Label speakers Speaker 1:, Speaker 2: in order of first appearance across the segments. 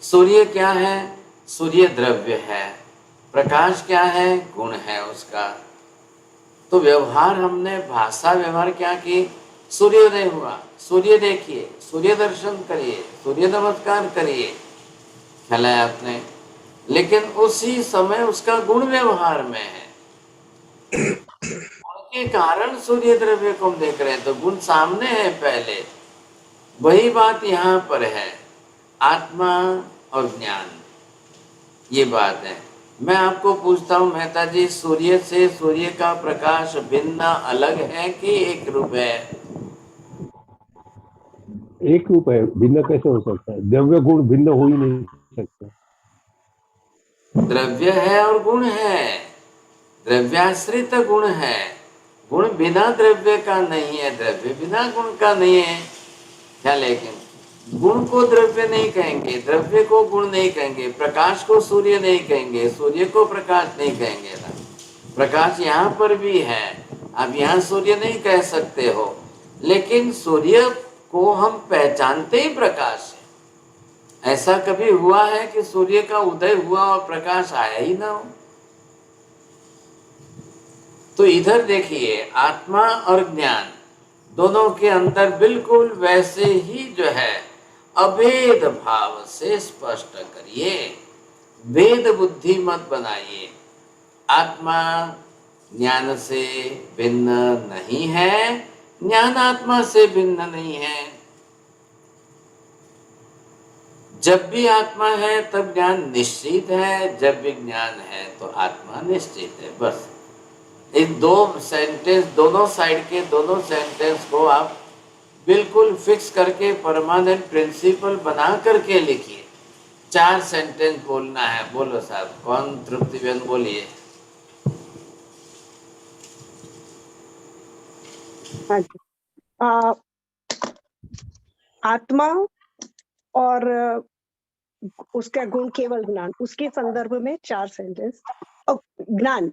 Speaker 1: सूर्य क्या है? सूर्य द्रव्य है। प्रकाश क्या है? गुण है उसका। तो व्यवहार, हमने भाषा व्यवहार क्या की? सूर्योदय हुआ, सूर्य देखिए, सूर्य दर्शन करिए, सूर्य नमस्कार करिए, ख्याल है आपने। लेकिन उसी समय उसका गुण व्यवहार में है। गुण के कारण सूर्य द्रव्य को हम देख रहे हैं, तो गुण सामने है पहले। वही बात यहाँ पर है, आत्मा और ज्ञान, ये बात है। मैं आपको पूछता हूँ मेहता जी, सूर्य से सूर्य का प्रकाश भिन्न अलग है कि एक रूप है?
Speaker 2: एक रूप है, भिन्न कैसे हो सकता है? द्रव्य गुण भिन्न हो ही नहीं सकता।
Speaker 1: द्रव्य है और गुण है, द्रव्याश्रित गुण है। गुण बिना द्रव्य का नहीं है, द्रव्य बिना गुण का नहीं है। क्या, लेकिन गुण को द्रव्य नहीं कहेंगे, द्रव्य को गुण नहीं कहेंगे, प्रकाश को सूर्य नहीं कहेंगे, सूर्य को प्रकाश नहीं कहेंगे ना। प्रकाश यहाँ पर भी है, अब यहाँ सूर्य नहीं कह सकते हो, लेकिन सूर्य को हम पहचानते ही प्रकाश है। ऐसा कभी हुआ है कि सूर्य का उदय हुआ और प्रकाश आया ही ना हो? तो इधर देखिए, आत्मा और ज्ञान दोनों के अंदर बिल्कुल वैसे ही जो है, अभेद भाव से स्पष्ट करिए, भेद बुद्धि मत बनाइए। आत्मा ज्ञान से भिन्न नहीं है, ज्ञान आत्मा से भिन्न नहीं है। जब भी आत्मा है तब ज्ञान निश्चित है, जब भी ज्ञान है तो आत्मा निश्चित है। बस इन दो सेंटेंस, दोनों साइड के दोनों सेंटेंस को आप बिल्कुल फिक्स करके परमानेंट प्रिंसिपल बना करके लिखिए। 4 सेंटेंस बोलना है। बोलो साहब, कौन तृप्तिबेन बोलिए।
Speaker 3: हाँ जी। आत्मा और उसका गुण केवल ज्ञान, उसके संदर्भ में 4 सेंटेंस। ज्ञान,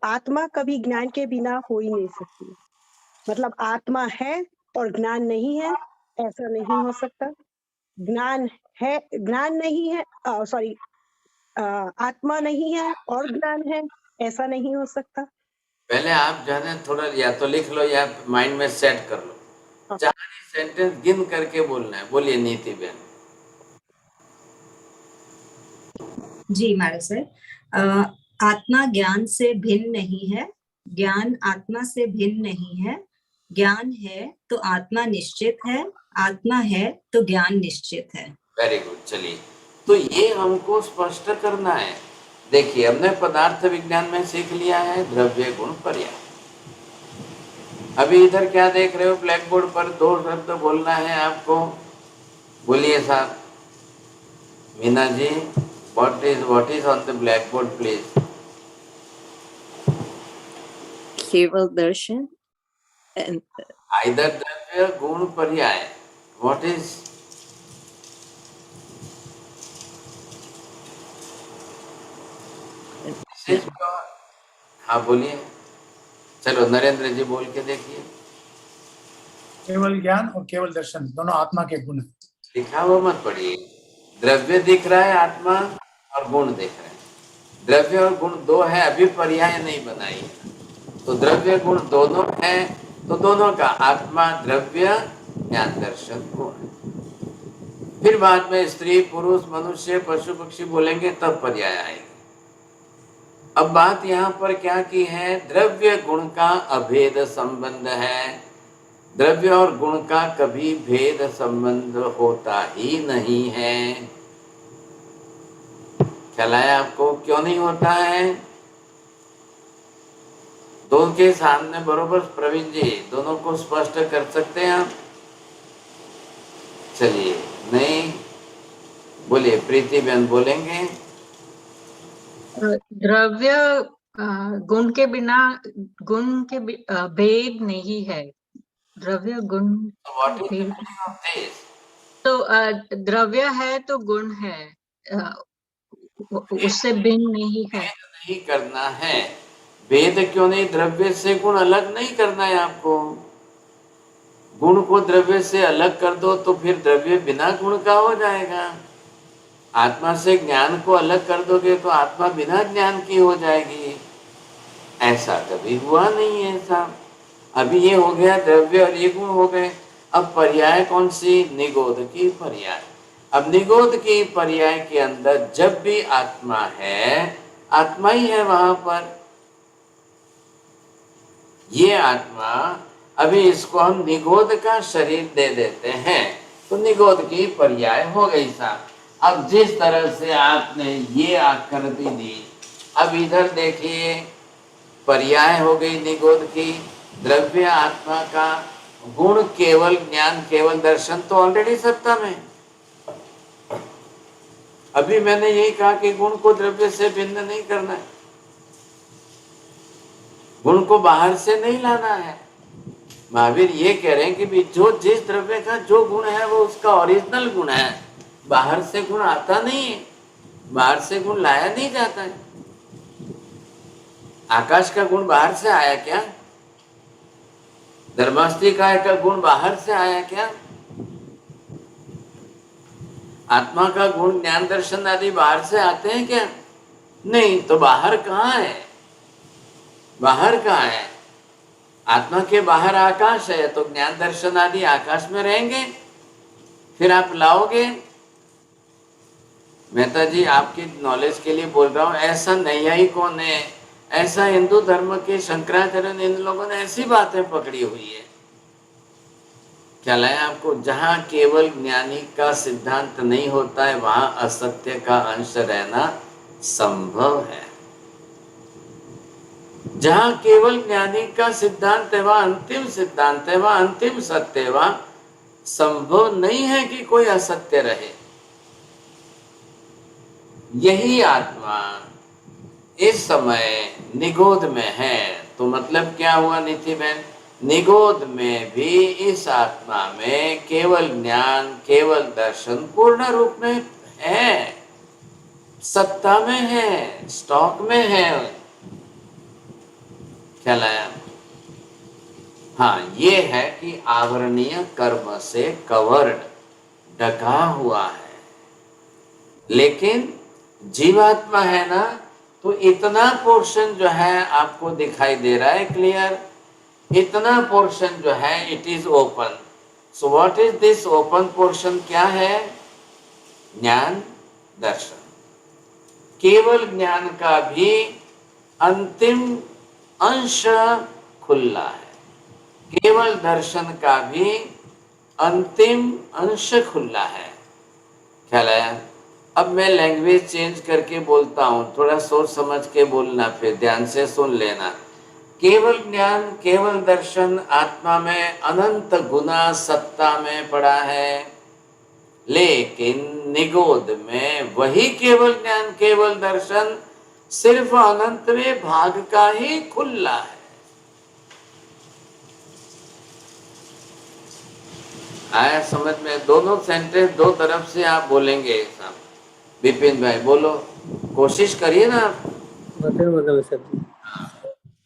Speaker 3: आत्मा कभी ज्ञान के बिना हो ही नहीं सकती। मतलब आत्मा है और ज्ञान नहीं है, ऐसा नहीं हो सकता। ज्ञान है, ज्ञान नहीं है, सॉरी, आत्मा नहीं है और ज्ञान है, ऐसा नहीं हो सकता।
Speaker 1: पहले आप जाने थोड़ा, या तो लिख लो या माइंड में सेट कर लो। 4 ही सेंटेंस गिन करके बोलना है। बोलिए नीति बेन।
Speaker 4: जी मारा सर, आत्मा ज्ञान से भिन्न नहीं है, ज्ञान आत्मा से भिन्न नहीं है, ज्ञान है तो आत्मा निश्चित है, आत्मा है तो ज्ञान निश्चित है।
Speaker 1: Very good. चलिए, तो ये हमको स्पष्ट करना है। देखिए, हमने पदार्थ विज्ञान में सीख लिया है द्रव्य गुण पर्याय। अभी इधर क्या देख रहे हो? ब्लैक बोर्ड पर 2 शब्द बोलना है आपको। बोलिए साहब। Meena ji, what is on the blackboard please?
Speaker 5: केवल दर्शन and
Speaker 1: Either द्रव्य गुण पर्याय। What is? हाँ बोलिए। चलो नरेंद्र जी बोल के देखिए।
Speaker 6: केवल ज्ञान और केवल दर्शन दोनों आत्मा के गुण हैं।
Speaker 1: लिखा हुआ मत पढ़िए। द्रव्य दिख रहा है, आत्मा और गुण दिख रहे हैं। द्रव्य और गुण 2 है, अभी पर्याय नहीं बनाई। तो द्रव्य गुण दोनों है, तो दोनों का आत्मा द्रव्य ज्ञान दर्शन गुण। फिर बाद में स्त्री पुरुष मनुष्य पशु पक्षी बोलेंगे तब पर्याय आएगा। अब बात यहाँ पर क्या की है? द्रव्य गुण का अभेद संबंध है। द्रव्य और गुण का कभी भेद संबंध होता ही नहीं है। ख्याल है आपको? क्यों नहीं होता है? दोनों के सामने बरोबर प्रवीण जी दोनों को स्पष्ट कर सकते हैं आप? चलिए, नहीं बोलिए, प्रीति बहन बोलेंगे।
Speaker 7: द्रव्य गुण के बिना, गुण के भेद नहीं है। द्रव्य गुण भेद, तो द्रव्य है तो गुण है, उससे भिन्न नहीं है।
Speaker 1: नहीं करना है। भेद क्यों नहीं? द्रव्य से गुण अलग नहीं करना है आपको। गुण को द्रव्य से अलग कर दो तो फिर द्रव्य बिना गुण का हो जाएगा। आत्मा से ज्ञान को अलग कर दोगे तो आत्मा बिना ज्ञान की हो जाएगी, ऐसा कभी हुआ नहीं है साहब। अभी ये हो गया द्रव्य और ये गुण हो गए। अब पर्याय कौन सी? निगोध की पर्याय। अब निगोध की पर्याय के अंदर जब भी आत्मा है, आत्मा ही है वहां पर। ये आत्मा, अभी इसको हम निगोध का शरीर दे देते हैं तो निगोध की पर्याय हो गई साहब। अब जिस तरह से आपने ये आकृति दी, अब इधर देखिए पर्याय हो गई निगोध की। द्रव्य आत्मा का, गुण केवल ज्ञान केवल दर्शन तो ऑलरेडी सत्ता में। अभी मैंने यही कहा कि गुण को द्रव्य से भिन्न नहीं करना है, गुण को बाहर से नहीं लाना है। महावीर ये कह रहे हैं कि भी जो जिस द्रव्य का जो गुण है वो उसका ओरिजिनल गुण है, बाहर से गुण आता नहीं है, बाहर से गुण लाया नहीं जाता है। आकाश का गुण बाहर से आया क्या? धर्मास्तिकाय का गुण बाहर से आया क्या? आत्मा का गुण ज्ञान दर्शन आदि बाहर से आते हैं क्या? नहीं। तो बाहर कहाँ है? बाहर कहाँ है? आत्मा के बाहर आकाश है, तो ज्ञान दर्शन आदि आकाश में रहेंगे, फिर आप लाओगे। मेहता जी आपकी नॉलेज के लिए बोल रहा हूँ, ऐसा नैयायिकों ने, ऐसा हिंदू धर्म के शंकराचार्य इन लोगों ने ऐसी बातें पकड़ी हुई है। क्या लाया आपको? जहां केवल ज्ञानी का सिद्धांत नहीं होता है वहां असत्य का अंश रहना संभव है। जहां केवल ज्ञानी का सिद्धांत है वहां अंतिम सिद्धांत है, वहां अंतिम सत्य है, वहां संभव नहीं है कि कोई असत्य रहे। यही आत्मा इस समय निगोध में है। तो मतलब क्या हुआ नीति बहन? निगोध में भी इस आत्मा में केवल ज्ञान केवल दर्शन पूर्ण रूप में है, सत्ता में है, स्टॉक में है। क्या लाया? हाँ, ये है कि आवरणीय कर्म से कवर्ड, ढका हुआ है। लेकिन जीवात्मा है ना, तो इतना पोर्शन जो है आपको दिखाई दे रहा है क्लियर, इतना पोर्शन जो है it is open. So what is this open portion? क्या है? ज्ञान दर्शन। केवल ज्ञान का भी अंतिम अंश खुला है, केवल दर्शन का भी अंतिम अंश खुला है। ख्याल आया? अब मैं लैंग्वेज चेंज करके बोलता हूँ, थोड़ा सोच समझ के बोलना, फिर ध्यान से सुन लेना। केवल ज्ञान केवल दर्शन आत्मा में अनंत गुना सत्ता में पड़ा है, लेकिन निगोध में वही केवल ज्ञान केवल दर्शन सिर्फ अनंतवें भाग का ही खुला है। आया समझ में? दोनों सेंटेंस दो तरफ से आप बोलेंगे। विपिन भाई बोलो, कोशिश करिए ना आप।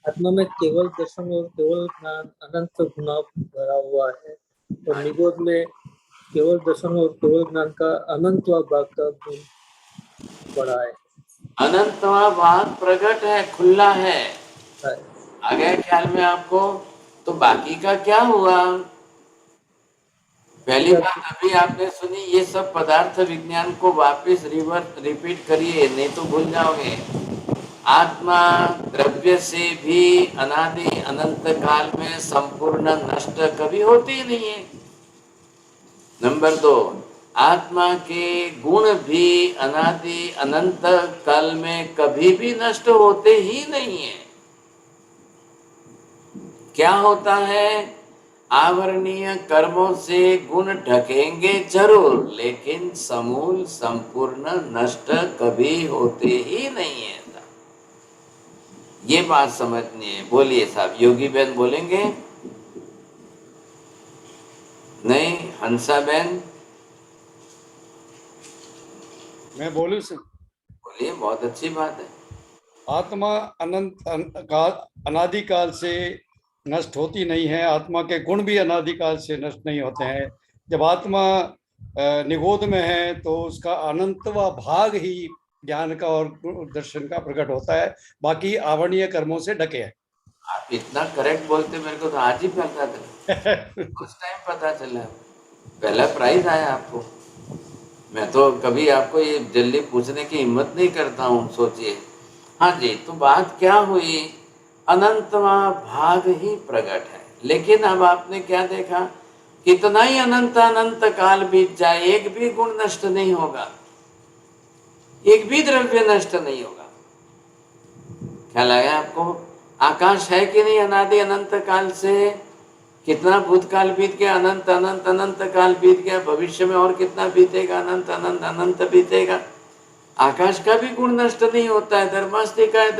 Speaker 8: आत्मा में केवल दर्शन और केवल ज्ञान अनंत गुना भरा हुआ है, और निगोध में केवल दर्शन और केवल ज्ञान का अनंतवा भाग का गुण बड़ा है।
Speaker 1: अनंतवा भाग प्रकट है, खुला है। आ गया ख्याल में आपको? तो बाकी का क्या हुआ? पहली बात अभी आपने सुनी, ये सब पदार्थ विज्ञान को वापस रिपीट करिए, नहीं तो भूल जाओगे। आत्मा द्रव्य से भी अनादि अनंत काल में संपूर्ण नष्ट कभी होती ही नहीं है। नंबर 2, आत्मा के गुण भी अनादि अनंत काल में कभी भी नष्ट होते ही नहीं है। क्या होता है? आवरणीय कर्मों से गुण ढकेंगे जरूर, लेकिन समूल संपूर्ण नष्ट कभी होते ही नहीं है। ये बात समझनी है। बोलिए साहब, योगी बहन बोलेंगे? नहीं? हंसा बहन?
Speaker 9: मैं बोलूं सर?
Speaker 1: बोलिए, बहुत अच्छी बात है।
Speaker 9: आत्मा अनादिकाल से नष्ट होती नहीं है, आत्मा के गुण भी अनादिकाल से नष्ट नहीं होते हैं। जब आत्मा निगोद में है तो उसका अनंतवा भाग ही ज्ञान का और दर्शन का प्रकट होता है, बाकी आवरणीय कर्मों से ढके हैं।
Speaker 1: आप इतना करेक्ट बोलते, मेरे को तो आज ही पता था, उस टाइम पता चला, पहला प्राइज आया आपको। मैं तो कभी आपको ये जल्दी पूछने की हिम्मत नहीं करता हूँ, सोचिए। हाँ जी, तो बात क्या हुई, अनंतवा भाग ही प्रकट है। लेकिन अब आपने क्या देखा, कितना ही अनंत अनंत काल बीत जाए, एक भी गुण नष्ट नहीं होगा, एक भी द्रव्य नष्ट नहीं होगा। क्या लगा आपको? आकाश है कि नहीं अनादि अनंत काल से? कितना भूतकाल बीत गया, अनंत अनंत अनंत काल बीत गया, भविष्य में और कितना बीतेगा, अनंत अनंत अनंत बीतेगा। आकाश का भी गुण नष्ट नहीं होता है, धर्मास्तिकाय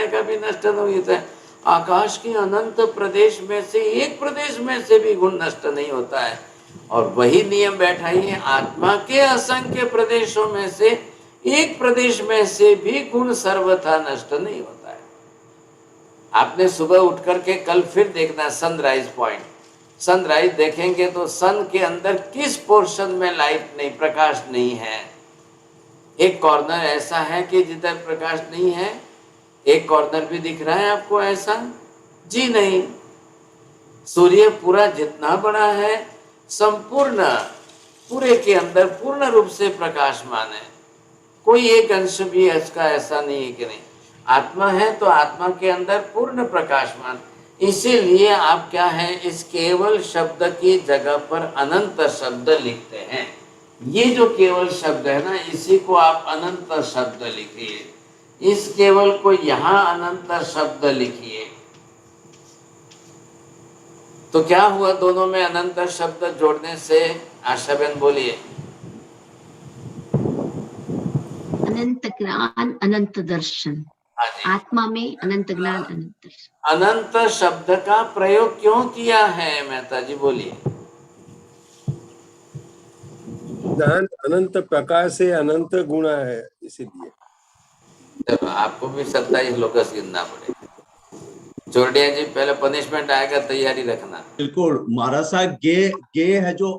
Speaker 1: का भी नष्ट नहीं होता है। आकाश के अनंत प्रदेश में से एक प्रदेश में से भी गुण नष्ट नहीं होता है। और वही नियम बैठाइए, आत्मा के असंख्य प्रदेशों में से एक प्रदेश में से भी गुण सर्वथा नष्ट नहीं होता है। आपने सुबह उठ करके कल फिर देखना सनराइज पॉइंट, सनराइज देखेंगे तो सन के अंदर किस पोर्शन में लाइट नहीं, प्रकाश नहीं है। एक कॉर्नर ऐसा है कि जिधर प्रकाश नहीं है, एक कॉर्नर भी दिख रहा है आपको ऐसा? जी नहीं। सूर्य पूरा जितना बड़ा है, संपूर्ण पूरे के अंदर पूर्ण रूप से प्रकाशमान है, कोई एक अंश भी इसका ऐसा नहीं है कि नहीं। आत्मा है तो आत्मा के अंदर पूर्ण प्रकाशमान, इसीलिए आप क्या है, इस केवल शब्द की जगह पर अनंत शब्द लिखते हैं। ये जो केवल शब्द है ना, इसी को आप अनंत शब्द लिखिए, इस केवल को यहाँ अनंत शब्द लिखिए। तो क्या हुआ दोनों में अनंत शब्द जोड़ने से? आशाबेन बोलिए।
Speaker 10: अनंत ज्ञान अनंत दर्शन,
Speaker 1: हाँ जी।
Speaker 10: आत्मा में अनंत ज्ञान अनंत दर्शन।
Speaker 1: अनंत शब्द का प्रयोग क्यों किया है मेहता जी, बोलिए।
Speaker 2: ज्ञान अनंत प्रकाश से अनंत गुण है, इसीलिए।
Speaker 1: जब आपको भी 27 लोकस गिनना पड़ेगा। चोरडिया जी, पहले पनिशमेंट आएगा, तैयारी रखना।
Speaker 11: बिल्कुल महाराज साहब, गे है जो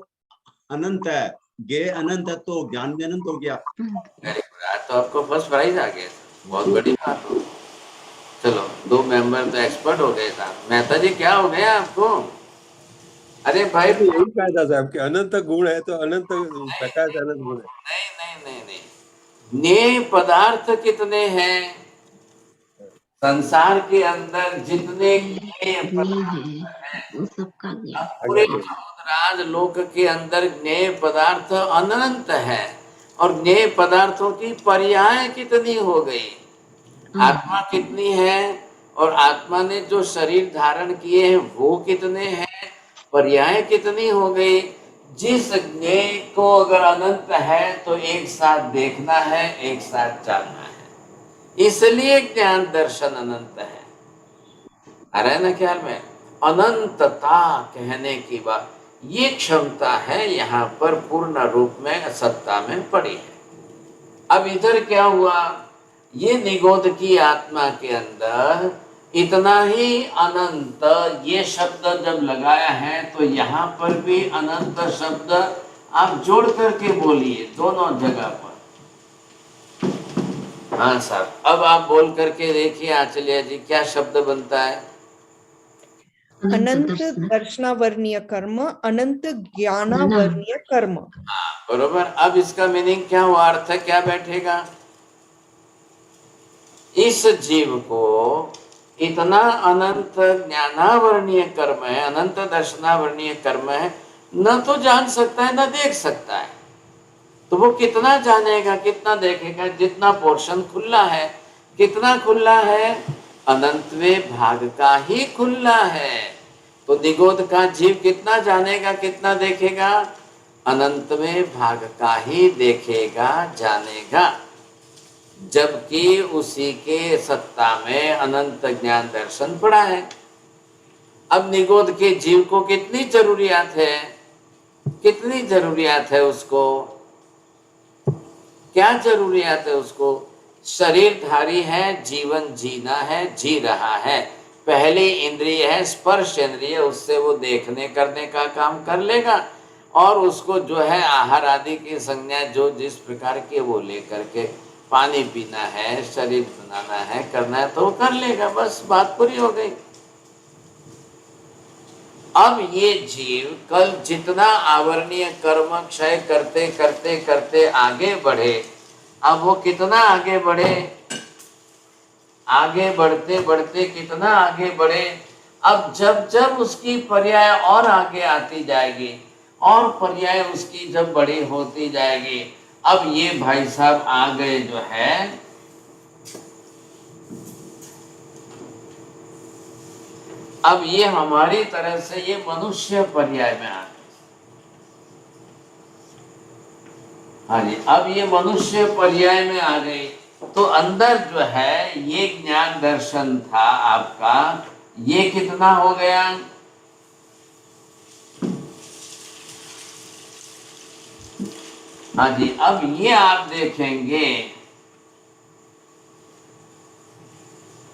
Speaker 11: अनंत है, गे अनंत है तो ज्ञान भी अनंत हो गया।
Speaker 1: वेरी गुड, आज तो आपको फर्स्ट प्राइज आ गया, बहुत बड़ी बात हो। चलो, 2 मेंबर तो एक्सपर्ट हो गए साहब। मेहता जी क्या हो गया आपको? अरे भाई,
Speaker 2: तो यही कहा था साहब कि अनंत गुण है तो अनंत प्रकाश अनंत गुण है।
Speaker 1: नहीं नहीं नहीं नहीं, ज्ञेय पदार्थ कितने हैं संसार के अंदर? जितने ज्ञेय पदार्थ हैं,
Speaker 10: वो सबका ज्ञान
Speaker 1: पूरे राज लोक के अंदर ज्ञेय पदार्थ अनंत है। और ज्ञेय पदार्थों की पर्याय कितनी हो गई? आत्मा कितनी है, और आत्मा ने जो शरीर धारण किए हैं वो कितने हैं, पर्याय कितनी हो गई। जिस ज्ञेय को अगर अनंत है तो एक साथ देखना है, एक साथ चलना है, इसलिए ज्ञान दर्शन अनंत है। आ रहा है ना ख्याल में? अनंतता कहने की बात, ये क्षमता है यहाँ पर पूर्ण रूप में सत्ता में पड़ी है। अब इधर क्या हुआ, ये निगोद की आत्मा के अंदर इतना ही अनंत, ये शब्द जब लगाया है तो यहाँ पर भी अनंत शब्द आप जोड़ करके बोलिए दोनों जगह पर। हाँ साहब, अब आप बोल करके देखिए आचल्या जी, क्या शब्द बनता है?
Speaker 12: अनंत दर्शनावर्णीय कर्म, अनंत ज्ञानावर्णीय कर्म।
Speaker 1: हाँ बरोबर। अब इसका मीनिंग क्या हुआ, अर्थ क्या बैठेगा? इस जीव को इतना अनंत ज्ञानावर्णीय कर्म है, अनंत दर्शनावर्णीय कर्म है, न तो जान सकता है न देख सकता है। तो वो कितना जानेगा, कितना देखेगा? जितना पोर्शन खुला है, कितना खुला है? अनंतवें भाग का ही खुला है। तो निगोद का जीव कितना जानेगा, कितना देखेगा? अनंतवें भाग का ही देखेगा, जानेगा, जबकि उसी के सत्ता में अनंत ज्ञान दर्शन पड़ा है। अब निगोद के जीव को कितनी जरूरियात है, कितनी जरूरियात है उसको? क्या जरूरियात है उसको? शरीरधारी है, जीवन जीना है, जी रहा है। पहली इंद्रिय है स्पर्श इंद्रिय, उससे वो देखने करने का काम कर लेगा। और उसको जो है आहार आदि की संज्ञा जो जिस प्रकार के वो लेकर के पानी पीना है, शरीर बनाना है, करना है तो वो कर लेगा, बस बात पूरी हो गई। अब ये जीव कल जितना आवरणीय कर्म क्षय करते करते करते आगे बढ़े, अब वो कितना आगे बढ़े, आगे बढ़ते बढ़ते कितना आगे बढ़े। अब जब जब उसकी पर्याय और आगे आती जाएगी और पर्याय उसकी जब बड़ी होती जाएगी, अब ये भाई साहब आ गए जो है अब ये हमारी तरह से ये मनुष्य पर्याय में आ गए। हाँ जी, अब ये मनुष्य पर्याय में आ गए तो अंदर जो है ये ज्ञान दर्शन था आपका, ये कितना हो गया? हाँ जी, अब ये आप देखेंगे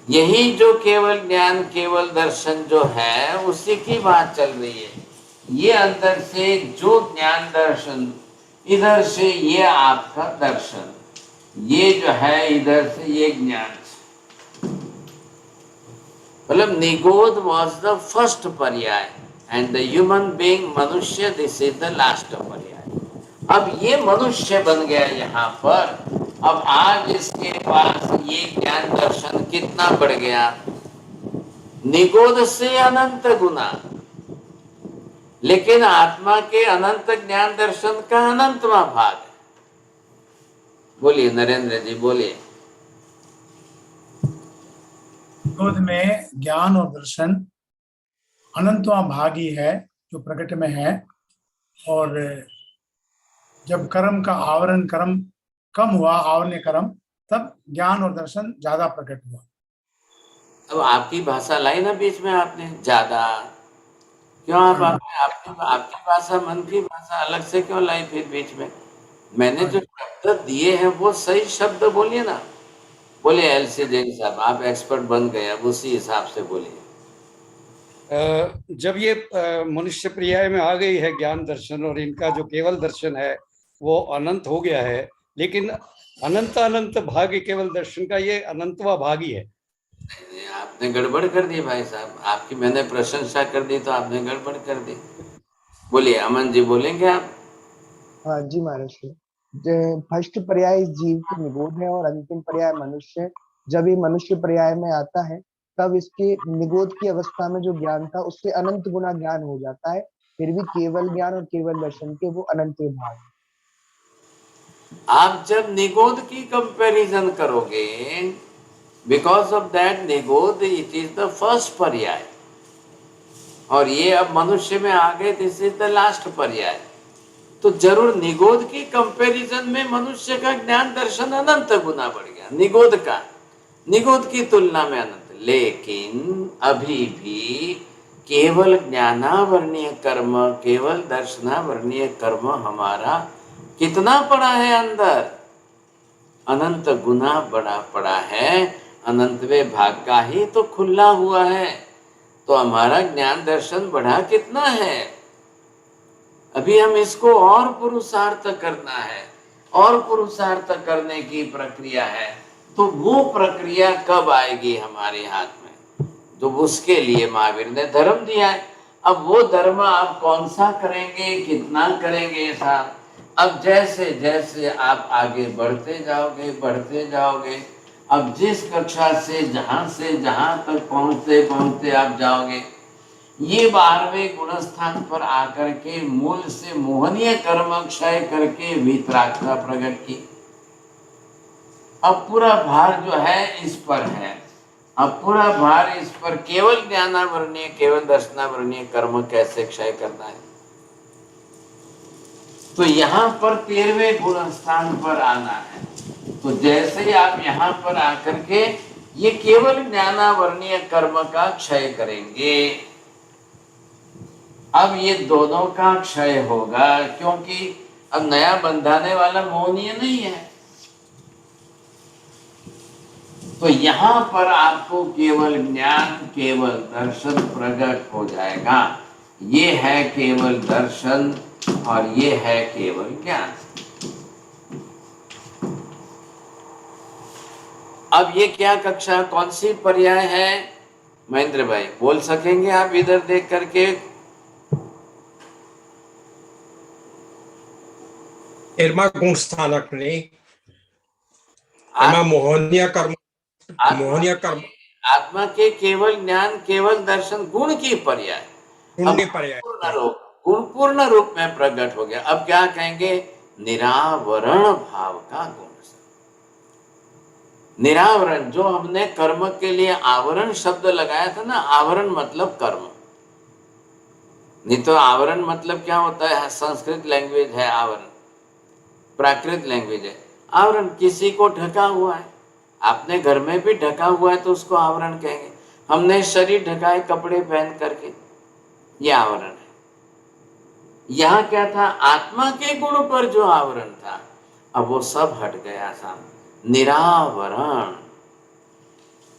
Speaker 1: यही जो केवल ज्ञान केवल दर्शन जो है उसी की बात चल रही है। ये अंदर से जो ज्ञान दर्शन, इधर से ये आपका दर्शन, ये जो है इधर से ये ज्ञान, मतलब निगोद वॉज द फर्स्ट पर्याय एंड द ह्यूमन बीइंग मनुष्य दिस इज द लास्ट पर्याय। अब ये मनुष्य बन गया यहाँ पर। अब आज इसके पास ये ज्ञान दर्शन कितना बढ़ गया? निगोद से अनंत गुना। लेकिन आत्मा के अनंत ज्ञान दर्शन का अनंतवां भाग है। बोलिए नरेंद्र जी, बोलिए।
Speaker 6: निगोद में ज्ञान और दर्शन अनंतवां भाग ही है जो प्रकट में है, और जब कर्म का आवरण कर्म कम हुआ, आवरण कर्म, तब ज्ञान और दर्शन ज्यादा प्रकट हुआ।
Speaker 1: अब आपकी भाषा लाई ना बीच में आपने, ज्यादा क्यों? आपकी भाषा, मन की भाषा अलग से क्यों लाई फिर बीच में? मैंने जो शब्द दिए हैं वो सही शब्द बोलिए ना। बोलिए एलसी जैन साहब, आप एक्सपर्ट बन गए, अब उसी हिसाब से बोलिए।
Speaker 9: जब ये मनुष्य पर्याय में आ गई है ज्ञान दर्शन, और इनका जो केवल दर्शन है वो अनंत हो गया है, लेकिन अनंत अनंत भाग केवल दर्शन का ये अनंतवा भाग ही है।
Speaker 1: आपने गड़बड़ कर दी भाई साहब, आपकी मैंने प्रशंसा कर दी तो आपने गड़बड़ कर दी। बोलिए अमन जी, बोलेंगे आप?
Speaker 13: हाँ जी महाराज, फर्स्ट पर्याय इस जीव की निगोद है और अंतिम पर्याय मनुष्य। जब ये मनुष्य पर्याय में आता है तब इसके निगोद की अवस्था में जो ज्ञान था उससे अनंत गुना ज्ञान हो जाता है, फिर भी केवल ज्ञान और केवल दर्शन के वो अनंत भाग।
Speaker 1: आप जब निगोद की कंपैरिजन करोगे, बिकॉज ऑफ दैट निगोद इट इज द फर्स्ट पर्याय, और ये अब मनुष्य में आ गए, दिस इज द लास्ट पर्याय, तो जरूर निगोद की कंपैरिजन में मनुष्य का ज्ञान दर्शन अनंत गुना बढ़ गया, निगोद का, निगोद की तुलना में अनंत। लेकिन अभी भी केवल ज्ञानावरणीय कर्म, केवल दर्शनावरणीय कर्म हमारा कितना पड़ा है अंदर? अनंत गुना बड़ा पड़ा है, अनंतवे भाग का ही तो खुला हुआ है। तो हमारा ज्ञान दर्शन बढ़ा कितना है? अभी हम इसको और पुरुषार्थ करना है, और पुरुषार्थ करने की प्रक्रिया है। तो वो प्रक्रिया कब आएगी हमारे हाथ में? तो उसके लिए महावीर ने धर्म दिया है। अब वो धर्म आप कौन सा करेंगे, कितना करेंगे साहब? अब जैसे जैसे आप आगे बढ़ते जाओगे, अब जिस कक्षा से जहां तक पहुंचते आप जाओगे, ये 12वें गुणस्थान पर आकर के मूल से मोहनीय कर्म क्षय करके वितरागता प्रकट की। अब पूरा भार जो है इस पर है, अब पूरा भार इस पर केवल ज्ञानावरणीय केवल दर्शनावरणीय कर्म कैसे क्षय करना है। तो यहाँ पर 13वें गुण स्थान पर आना है। तो जैसे ही आप यहाँ पर आकर के ये केवल ज्ञानावरणीय कर्म का क्षय करेंगे, अब ये दोनों का क्षय होगा, क्योंकि अब नया बंधाने वाला मोहनीय नहीं है। तो यहाँ पर आपको केवल ज्ञान केवल दर्शन प्रकट हो जाएगा। ये है केवल दर्शन, और ये है केवल ज्ञान। अब ये क्या कक्षा कौन सी पर्याय है महेंद्र भाई, बोल सकेंगे आप इधर देख करके?
Speaker 14: गुण स्थानकनी मोहनीय कर्म, मोहनीय कर्म,
Speaker 1: आत्मा के केवल ज्ञान केवल दर्शन गुण की पर्याय, गुणपूर्ण रूप में प्रकट हो गया। अब क्या कहेंगे? निरावरण भाव का गुण। निरावरण, जो हमने कर्म के लिए आवरण शब्द लगाया था ना, आवरण मतलब कर्म, नहीं तो आवरण मतलब क्या होता है? संस्कृत लैंग्वेज है आवरण, प्राकृत लैंग्वेज है आवरण। किसी को ढका हुआ है, आपने घर में भी ढका हुआ है तो उसको आवरण कहेंगे। हमने शरीर ढकाए कपड़े पहन करके, ये आवरण है। यहाँ क्या था? आत्मा के गुण पर जो आवरण था, अब वो सब हट गया सामने। निरावरण,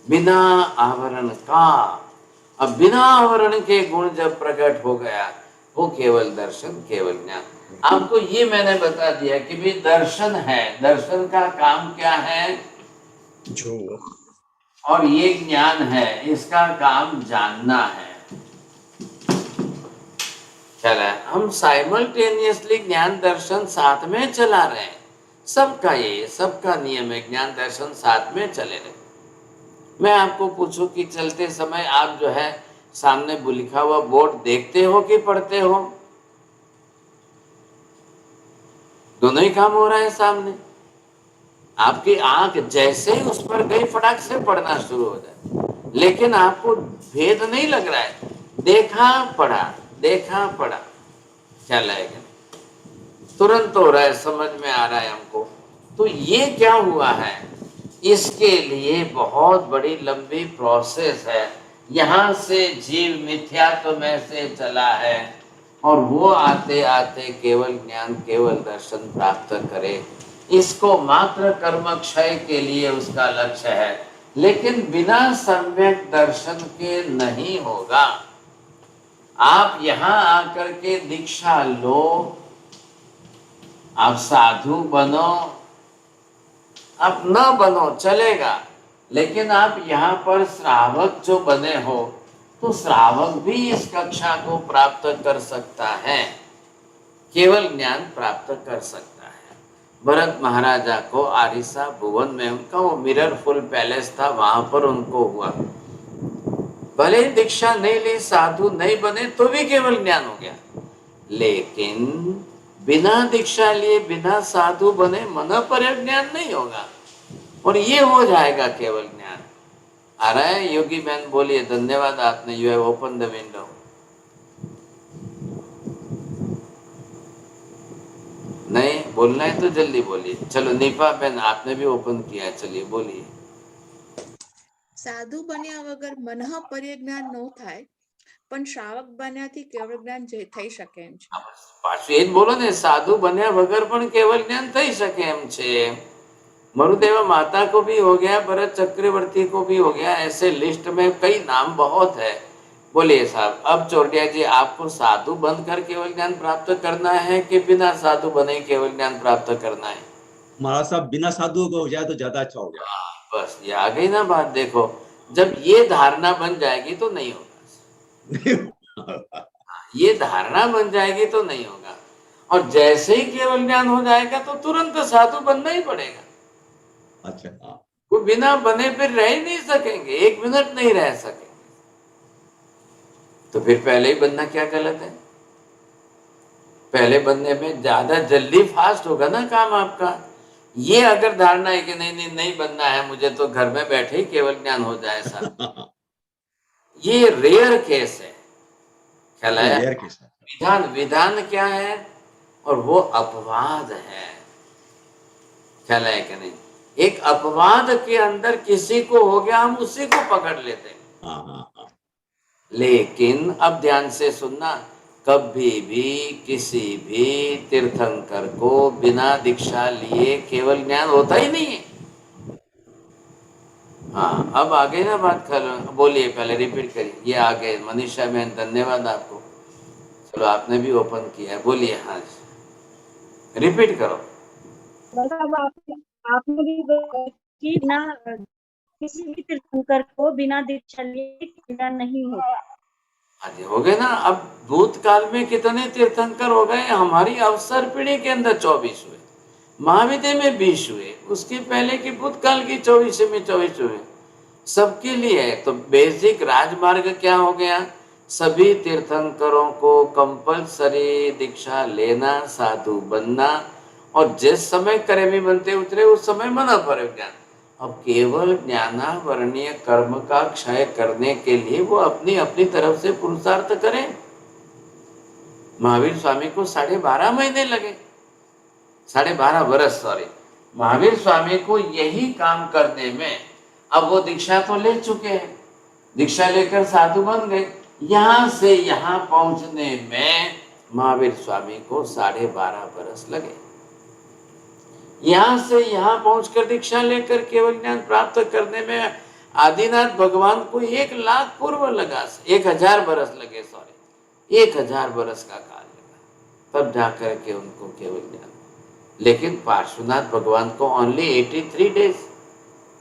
Speaker 1: बिना आवरण का। अब बिना आवरण के गुण जब प्रकट हो गया, वो केवल दर्शन, केवल ज्ञान। आपको ये मैंने बता दिया कि भी दर्शन है, दर्शन का काम क्या है?
Speaker 14: जो,
Speaker 1: और ये ज्ञान है, इसका काम जानना है। चला, हम साइमल्टेनियसली ज्ञान दर्शन साथ में चला रहे हैं। सबका ये सबका नियम है, ज्ञान दर्शन साथ में चले रहे। मैं आपको पूछूं कि चलते समय आप जो है सामने लिखा हुआ बोर्ड देखते हो कि पढ़ते हो? दोनों ही काम हो रहा है सामने। आपकी आंख जैसे ही उस पर गई, फटाक से पढ़ना शुरू हो जाए, लेकिन आपको भेद नहीं लग रहा है। देखा पढ़ा, देखा पढ़ा, क्या लगेगा? तुरंत हो रहा है, समझ में आ रहा है हमको। तो ये क्या हुआ है? इसके लिए बहुत बड़ी लंबी प्रोसेस है। यहाँ से जीव मिथ्यात्व में से चला है और वो आते आते केवल ज्ञान, केवल दर्शन प्राप्त करे। इसको मात्र कर्म क्षय के लिए उसका लक्ष्य है, लेकिन बिना सम्यक दर्शन के नहीं होगा। आप यहाँ आकर के दीक्षा लो, आप साधु बनो, आप न बनो चलेगा, लेकिन आप यहाँ पर श्रावक जो बने हो, तो श्रावक भी इस कक्षा को प्राप्त कर सकता है, केवल ज्ञान प्राप्त कर सकता है। भरत महाराजा को आरिसा भुवन में उनका वो मिररफुल पैलेस था, वहां पर उनको हुआ। भले ही दीक्षा नहीं ली, साधु नहीं बने, तो भी केवल ज्ञान हो गया। लेकिन बिना दीक्षा लिए, बिना साधु बने मन पर ज्ञान नहीं होगा, और ये हो जाएगा केवल ज्ञान। आ रहा है? योगी बहन बोलिए, धन्यवाद, आपने you have open the window. नहीं बोलना है तो जल्दी बोलिए। चलो निपा बहन, आपने भी ओपन किया है, चलिए बोलिए।
Speaker 15: साधु बन्या वगर मनः परिज्ञान न थाय, पण श्रावक बन्याथी केवल ज्ञान થઈ શકે એમ છે।
Speaker 1: પાછું એ જ બોલો ને, સાધુ બન્યા વગર પણ કેવલ જ્ઞાન થઈ શકે એમ છે। मरुदेवा माता को भी हो गया, भरत चक्रवर्ती को भी हो गया, ऐसे लिस्ट में कई नाम बहुत है। बोलिए साहब, अब चोरडिया जी, आपको साधु बनकर केवल ज्ञान प्राप्त करना है कि बिना साधु बने केवल ज्ञान प्राप्त करना है?
Speaker 11: महाराज साहब, बिना साधु को हो जाए तो ज्यादा अच्छा हो गया।
Speaker 1: बस ये आ गई ना बात। देखो, जब ये धारणा बन जाएगी तो नहीं होगा। ये धारणा बन जाएगी तो नहीं होगा, और जैसे ही केवल ज्ञान हो जाएगा तो तुरंत साधु बनना ही पड़ेगा।
Speaker 11: अच्छा, हाँ।
Speaker 1: वो बिना बने फिर रह ही नहीं सकेंगे, एक मिनट नहीं रह सकेंगे। तो फिर पहले ही बनना क्या गलत है? पहले बनने में ज्यादा जल्दी फास्ट होगा ना काम आपका। ये अगर धारणा है कि नहीं बनना है मुझे, तो घर में बैठे ही केवल ज्ञान हो जाए साहब, ये रेयर केस है। ख्याल आया? विधान क्या है, और वो अपवाद है। ख्याल है कि नहीं? एक अपवाद के अंदर किसी को हो गया, हम उसी को पकड़ लेते हैं। लेकिन अब ध्यान से सुनना, कभी भी किसी भी तीर्थंकर को बिना दीक्षा लिए केवल ज्ञान होता ही नहीं है। हाँ, अब आ गई ना बात। बोलिए, पहले रिपीट करिए। ये आ गए मनीषा बहन, धन्यवाद आपको। चलो आपने भी ओपन किया है, बोलिए। हाँ रिपीट करो।
Speaker 16: मतलब आपने भी बोला कि ना किसी भी तीर्थंकर को बिना दीक्षा लिए क्रीड़ा नहीं होता।
Speaker 1: हाँ जी, हो गए ना। अब भूतकाल में कितने तीर्थंकर हो गए? हमारी अवसर पीढ़ी के अंदर 24 हुए, महाविद्य में 20 हुए, उसके पहले की भूतकाल की 24 में 24 हुए, सबके लिए है। तो बेसिक राजमार्ग क्या हो गया? सभी तीर्थंकरों को कंपलसरी दीक्षा लेना, साधु बनना, और जिस समय कर्मी बनते उतरे उस समय मना परिज्ञान। अब केवल ज्ञानावरणीय कर्म का क्षय करने के लिए वो अपनी अपनी तरफ से पुरुषार्थ करें। महावीर स्वामी को 12.5 महीने लगे, 12.5 वर्ष, सॉरी। महावीर स्वामी को यही काम करने में, अब वो दीक्षा तो ले चुके हैं, दीक्षा लेकर साधु बन गए, यहां से यहां पहुंचने में महावीर स्वामी को 12.5 वर्ष लगे। यहां से यहां पहुंचकर दीक्षा लेकर केवल ज्ञान प्राप्त करने में आदिनाथ भगवान को 1 लाख पूर्व लगा, 1000 वर्ष लगे, सॉरी 1000 वर्ष का काल लगा, तब जाकर के उनको केवल ज्ञान। लेकिन पार्श्वनाथ भगवान को ओनली 83 डेज,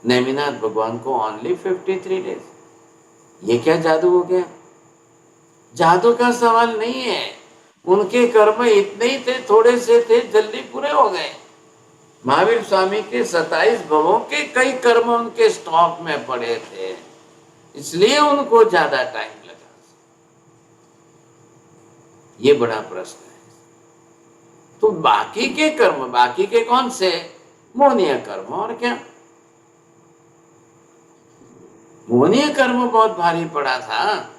Speaker 1: नेमिनाथ भगवान को ओनली 53 डेज। ये क्या जादू हो गया? जादू का सवाल नहीं है, उनके कर्म इतने ही थे, थोड़े से थे, जल्दी पूरे हो गए। महावीर स्वामी के 27 भवों के कई कर्म उनके स्टॉक में पड़े थे, इसलिए उनको ज्यादा टाइम लगा। ये बड़ा प्रश्न है। तो बाकी के कर्म, बाकी के कौन से? मोहनीय कर्म, और क्या? मोहनीय कर्म बहुत भारी पड़ा था,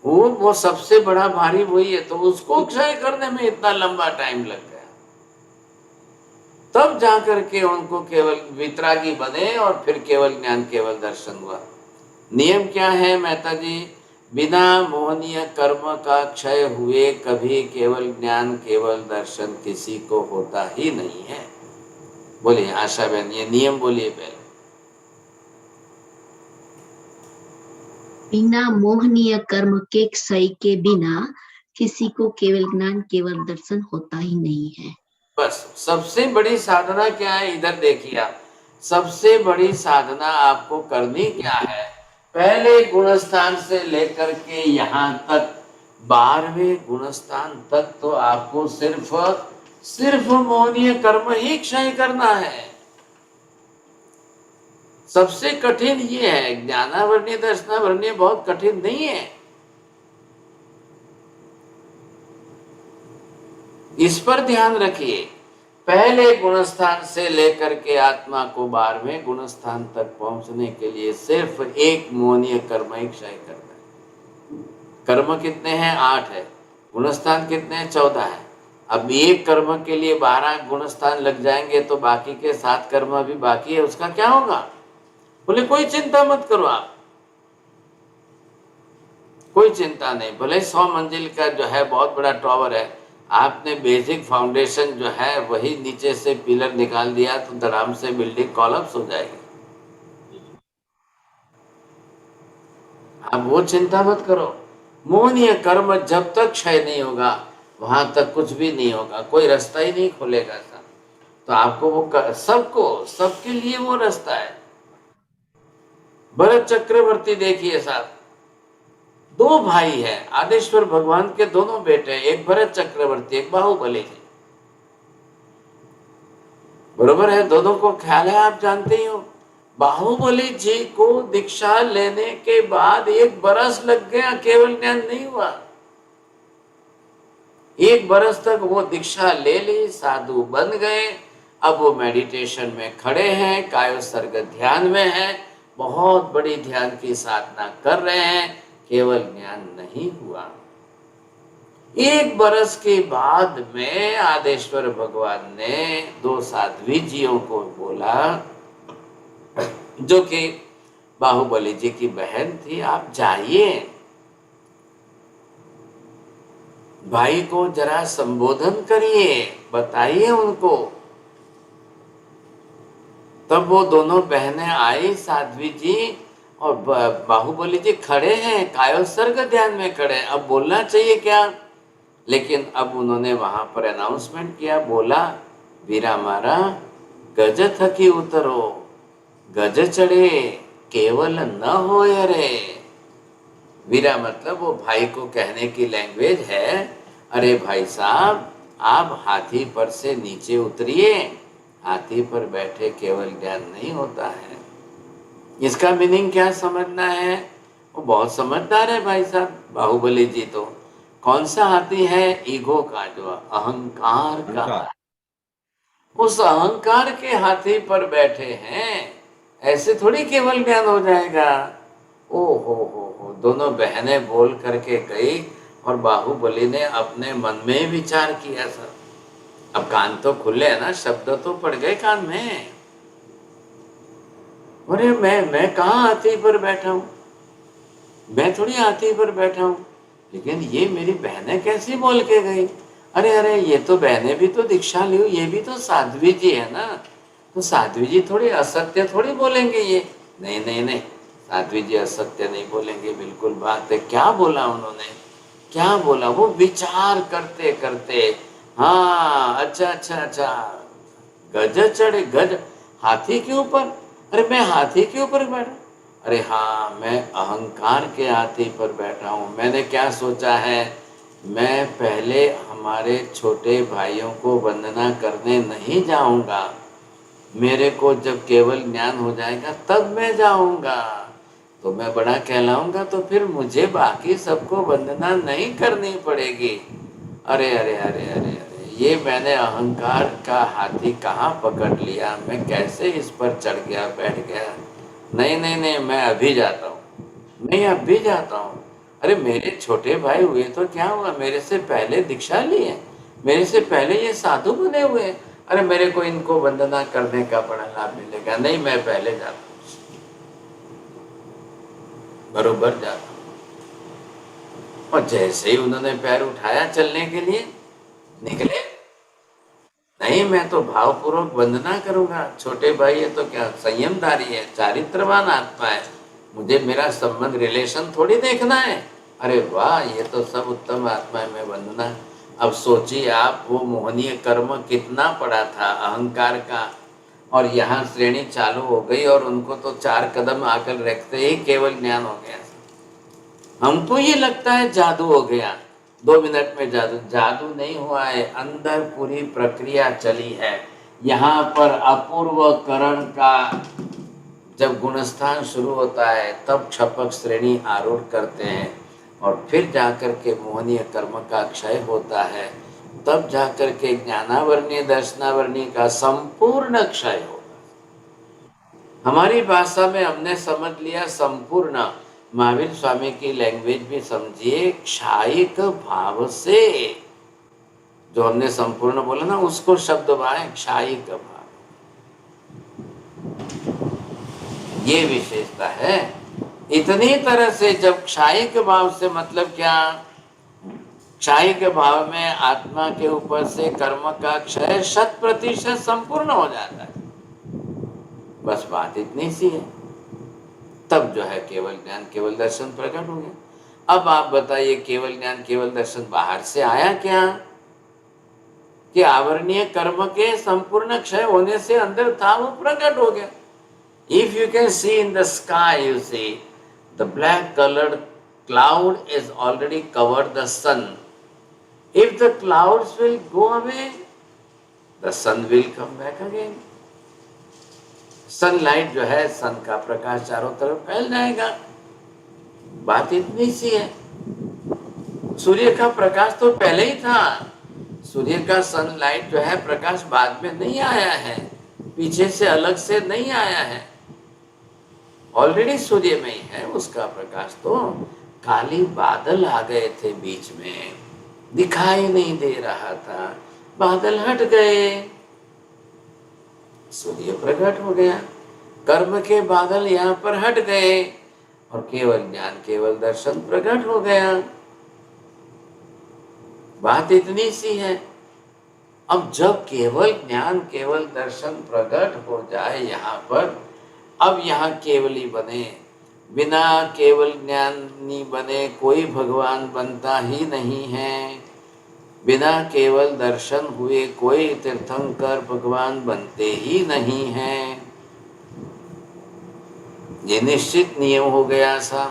Speaker 1: वो सबसे बड़ा भारी वही है, तो उसको क्षय करने में इतना लंबा टाइम लग गया। तब जाकर के उनको केवल वितरागी बने और फिर केवल ज्ञान केवल दर्शन हुआ। नियम क्या है मेहता जी? बिना मोहनीय कर्म का क्षय हुए कभी केवल ज्ञान केवल दर्शन किसी को होता ही नहीं है। बोलिए आशा बहन, ये नियम बोलिए पहले।
Speaker 10: बिना मोहनीय कर्म के क्षय के बिना किसी को केवल ज्ञान केवल दर्शन होता ही नहीं है।
Speaker 1: बस सबसे बड़ी साधना क्या है? इधर देखिए आप, सबसे बड़ी साधना आपको करनी क्या है? पहले गुणस्थान से लेकर के यहाँ तक 12वें गुणस्थान तक तो आपको सिर्फ मोहनीय कर्म ही क्षय करना है। सबसे कठिन ये है, ज्ञानावरणीय दर्शनावरणीय बहुत कठिन नहीं है। इस पर ध्यान रखिए। पहले गुणस्थान से लेकर के आत्मा को 12वें गुणस्थान तक पहुंचने के लिए सिर्फ एक मोहनीय कर्म ही क्षय करना है। कर्म कितने हैं? 8 है। गुणस्थान कितने हैं? 14 है। अब एक कर्म के लिए 12 गुणस्थान लग जाएंगे तो बाकी के 7 कर्म अभी बाकी है, उसका क्या होगा? बोले कोई चिंता मत करो आप, कोई चिंता नहीं। भले 100 मंजिल का जो है बहुत बड़ा टावर है, आपने बेसिक फाउंडेशन जो है वही नीचे से पिलर निकाल दिया तो आराम से बिल्डिंग कॉलप्स हो जाएगी। आप वो चिंता मत करो। मोहनीय कर्म जब तक क्षय नहीं होगा वहां तक कुछ भी नहीं होगा, कोई रास्ता ही नहीं खुलेगा सर। तो आपको वो सबके लिए वो रास्ता है। भरत चक्रवर्ती देखिए साहब, 2 भाई है, आदेश्वर भगवान के दोनों बेटे, एक भरत चक्रवर्ती एक बाहुबली जी, बरोबर है? दोनों को ख्याल है, आप जानते ही हो। बाहुबली जी को दीक्षा लेने के बाद 1 बरस लग गया, केवल ज्ञान नहीं हुआ। 1 बरस तक वो दीक्षा ले ली, साधु बन गए। अब वो मेडिटेशन में खड़े हैं, कायोत्सर्ग ध्यान में हैं, बहुत बड़ी ध्यान की साधना कर रहे हैं, केवल ज्ञान नहीं हुआ। 1 बरस के बाद में आदेश्वर भगवान ने 2 साध्वी जियों को बोला, जो कि बाहुबली जी की बहन थी, आप जाइए, भाई को जरा संबोधन करिए, बताइए उनको। तब वो दोनों बहनें आई साध्वी जी और बाहुबली जी खड़े हैं, कायोत्सर्ग ध्यान में खड़े हैं, अब बोलना चाहिए क्या? लेकिन अब उन्होंने वहां पर अनाउंसमेंट किया, बोला वीरा मारा गज थकी उतरो, गज चढ़े केवल न हो रे। वीरा मतलब वो भाई को कहने की लैंग्वेज है, अरे भाई साहब आप हाथी पर से नीचे उतरिए, हाथी पर बैठे केवल ज्ञान नहीं होता है। इसका मीनिंग क्या समझना है? वो बहुत समझदार है भाई साहब बाहुबली जी। तो कौन सा हाथी है? ईगो का, जो अहंकार का। उस अहंकार के हाथी पर बैठे हैं, ऐसे थोड़ी केवल ज्ञान हो जाएगा। ओ हो, दोनों बहनें बोल करके गई और बाहुबली ने अपने मन में विचार किया सर। अब कान तो खुले है ना, शब्द तो पड़ गए कान में। अरे मैं कहाँ हाथी पर बैठा हूँ, मैं थोड़ी हाथी पर बैठा हूँ, लेकिन ये मेरी बहनें कैसी बोल के गई? अरे ये तो बहनें भी तो दीक्षा ली, ये भी तो साध्वी जी है ना, तो साध्वी जी थोड़ी असत्य थोड़ी बोलेंगे ये। नहीं, साध्वी जी असत्य नहीं बोलेंगे, बिल्कुल बात है। क्या बोला उन्होंने, क्या बोला? वो विचार करते करते, हाँ अच्छा, गज चढ़े, गज हाथी के ऊपर। अरे मैं हाथी के ऊपर बैठा, अरे हाँ मैं अहंकार के हाथी पर बैठा हूँ। मैंने क्या सोचा है, मैं पहले हमारे छोटे भाइयों को वंदना करने नहीं जाऊंगा, मेरे को जब केवल ज्ञान हो जाएगा तब मैं जाऊंगा, तो मैं बड़ा कहलाऊंगा, तो फिर मुझे बाकी सबको वंदना नहीं करनी पड़ेगी। अरे ये मैंने अहंकार का हाथी कहाँ पकड़ लिया, मैं कैसे इस पर चढ़ गया, बैठ गया। नहीं, मैं अभी जाता हूँ, नहीं अभी जाता हूँ। अरे मेरे छोटे भाई हुए तो क्या हुआ, मेरे से पहले दीक्षा ली है, मेरे से पहले ये साधु बने हुए हैं, अरे मेरे को इनको वंदना करने का बड़ा लाभ मिलेगा। नहीं, मैं पहले जाता हूँ, बरोबर जाता हूँ। और जैसे ही उन्होंने पैर उठाया चलने के लिए, निकले, नहीं मैं तो भावपूर्वक वंदना करूंगा, छोटे भाई है तो क्या संयमधारी है, चारित्रवान आत्मा है, मुझे मेरा संबंध रिलेशन थोड़ी देखना है। अरे वाह, ये तो सब उत्तम आत्मा है, मैं वंदना। अब सोचिए आप, वो मोहनीय कर्म कितना पड़ा था अहंकार का, और यहाँ श्रेणी चालू हो गई और उनको तो 4 कदम आकर रखते ही केवल ज्ञान हो गया। हमको ये लगता है जादू हो गया, 2 मिनट में जादू नहीं हुआ है, अंदर पूरी प्रक्रिया चली है। यहाँ पर अपूर्व करण का जब गुणस्थान शुरू होता है तब क्षपक श्रेणी आरूढ़ करते हैं, और फिर जाकर के मोहनीय कर्म का क्षय होता है, तब जाकर के ज्ञानावर्णीय दर्शनावर्णीय का संपूर्ण क्षय होगा। हमारी भाषा में हमने समझ लिया संपूर्ण, महावीर स्वामी की लैंग्वेज भी समझिए, क्षायिक भाव से, जो हमने संपूर्ण बोला ना उसको शब्द भाव क्षायिक भाव, ये विशेषता है। इतनी तरह से जब क्षायिक भाव से मतलब क्या, क्षायिक भाव में आत्मा के ऊपर से कर्म का क्षय 100% संपूर्ण हो जाता है। बस बात इतनी सी है, तब जो है केवल ज्ञान केवल दर्शन प्रकट हो गया। अब आप बताइए, केवल ज्ञान केवल दर्शन बाहर से आया क्या, कि आवरणीय कर्म के संपूर्ण क्षय होने से अंदर था वो प्रकट हो गया। If you can see in the sky, you see the black colored cloud is already covered the sun. If the clouds will go away, the sun will come back again. Sunlight जो है, सन का प्रकाश चारों तरफ फैल जाएगा। बात इतनी सी है। सूर्य का प्रकाश तो पहले ही था, सूर्य का सनलाइट जो है प्रकाश बाद में नहीं आया है, पीछे से अलग से नहीं आया है, ऑलरेडी सूर्य में ही है उसका प्रकाश। तो काली बादल आ गए थे बीच में, दिखाई नहीं दे रहा था, बादल हट गए, सूर्य प्रकट हो गया, कर्म के बादल यहाँ पर हट गए और केवल ज्ञान केवल दर्शन प्रकट हो गया। बात इतनी सी है। अब जब केवल ज्ञान केवल दर्शन प्रकट हो जाए यहाँ पर, अब यहाँ केवली बने, बिना केवल ज्ञानी बने कोई भगवान बनता ही नहीं है। बिना केवल दर्शन हुए कोई तीर्थंकर भगवान बनते ही नहीं हैं। ये निश्चित नियम हो गया सा।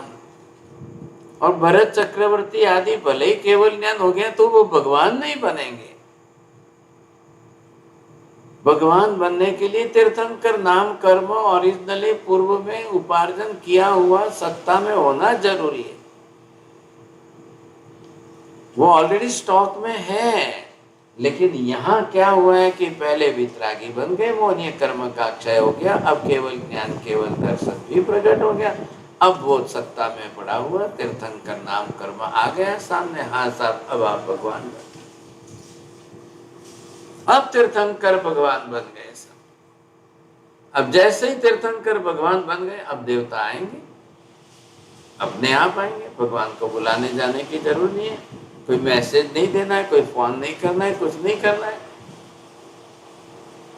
Speaker 1: और भरत चक्रवर्ती आदि भले ही केवल ज्ञान हो गया तो वो भगवान नहीं बनेंगे। भगवान बनने के लिए तीर्थंकर नाम कर्म ओरिजिनली पूर्व में उपार्जन किया हुआ सत्ता में होना जरूरी है। वो ऑलरेडी स्टॉक में है। लेकिन यहाँ क्या हुआ है कि पहले वितरागी बन गए, मोहनीय कर्म का क्षय हो गया, अब केवल ज्ञान केवल दर्शन भी प्रकट हो गया। अब वो सत्ता में पड़ा हुआ तीर्थंकर नाम कर्म आ गया सामने। हाँ साहब, अब आप भगवान बन गए। अब तीर्थंकर भगवान बन गए सब। अब जैसे ही तीर्थंकर भगवान बन गए, अब देवता आएंगे, अपने आप आएंगे। भगवान को बुलाने जाने की जरूरत नहीं है, कोई मैसेज नहीं देना है, कोई फोन नहीं करना है, कुछ नहीं करना है।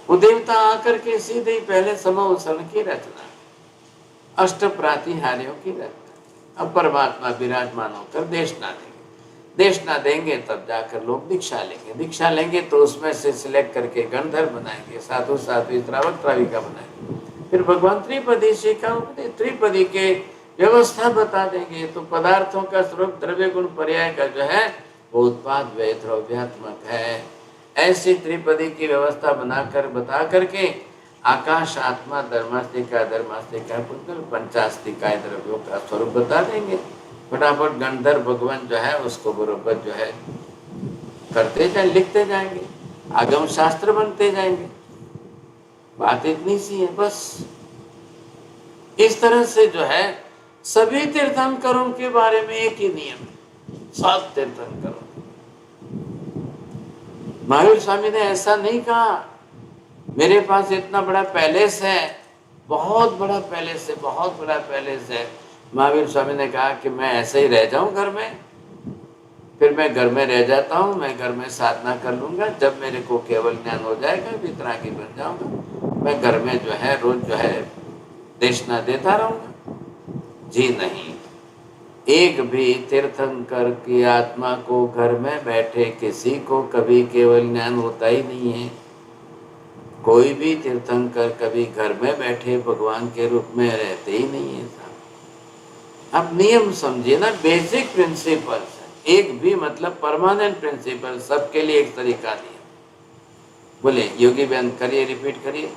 Speaker 1: वो देवता आकर के सीधे ही पहले समूसरण की रचना, अष्ट प्रातिहार्यों की रचना। अब परमात्मा विराजमान होकर देशना देंगे। देशना देंगे तब जाकर लोग दीक्षा लेंगे। दीक्षा लेंगे तो उसमें से सिलेक्ट करके गणधर बनाएंगे, साधु साध्वी श्रावक श्राविका बनाएंगे। फिर भगवान त्रिपदी शिखा त्रिपदी के व्यवस्था बता देंगे। तो पदार्थों का स्वरूप द्रव्य गुण पर्याय का जो है वो उत्पाद व्यय द्रव्यात्मक है। ऐसी त्रिपदी की व्यवस्था बनाकर बता करके आकाश आत्मा धर्मास्तिका धर्मास्तिका पुद्गल पंचास्तिकाय द्रव्यों का स्वरूप बता देंगे। फटाफट गणधर भगवान जो है उसको बरोबर जो है करते जाए, लिखते जाएंगे, आगम शास्त्र बनते जाएंगे। बात इतनी सी है बस। इस तरह से जो है सभी तीर्थंकरों के बारे में एक ही नियम है, सब तीर्थंकरों। महावीर स्वामी ने ऐसा नहीं कहा मेरे पास इतना बड़ा पैलेस है, बहुत बड़ा पैलेस है, बहुत बड़ा पैलेस है। महावीर स्वामी ने कहा कि मैं ऐसे ही रह जाऊं घर में, फिर मैं घर में रह जाता हूं, मैं घर में साधना कर लूंगा, जब मेरे को केवल ज्ञान हो जाएगा वितरागी बन जाऊंगा, मैं घर में जो है रोज जो है देशना देता रहूंगा। जी नहीं, एक भी तीर्थंकर की आत्मा को घर में बैठे किसी को कभी केवल ज्ञान होता ही नहीं है। कोई भी तीर्थंकर कभी घर में बैठे भगवान के रूप में रहते ही नहीं है। आप नियम समझिए ना, बेसिक प्रिंसिपल्स है। एक भी मतलब परमानेंट प्रिंसिपल, सबके लिए एक तरीका नहीं है। बोले योगी बहन करिए, रिपीट करिए।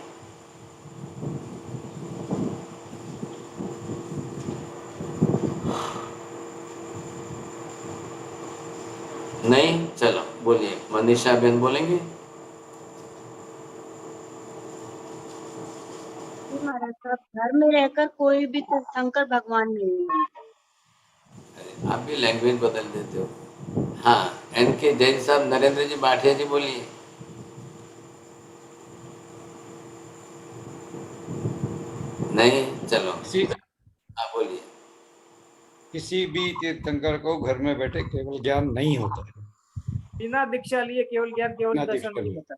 Speaker 1: नहीं, चलो बोलिए। मनीषा बहन बोलेंगे।
Speaker 16: महाराज साहब, घर में रहकर कोई भी तीर्थंकर भगवान नहीं है।
Speaker 1: आप भी लैंग्वेज बदल देते हो। हाँ, एनके जैन साहब, नरेंद्र जी बाठिया जी बोलिए। नहीं, चलो आप बोलिए।
Speaker 9: किसी भी तीर्थंकर को घर में बैठे केवल ज्ञान नहीं होता है।
Speaker 17: बिना दीक्षा लिए केवल ज्ञान केवल
Speaker 9: बिना
Speaker 17: दर्शन
Speaker 9: दीक्षा
Speaker 17: नहीं
Speaker 9: लिए।
Speaker 17: होता।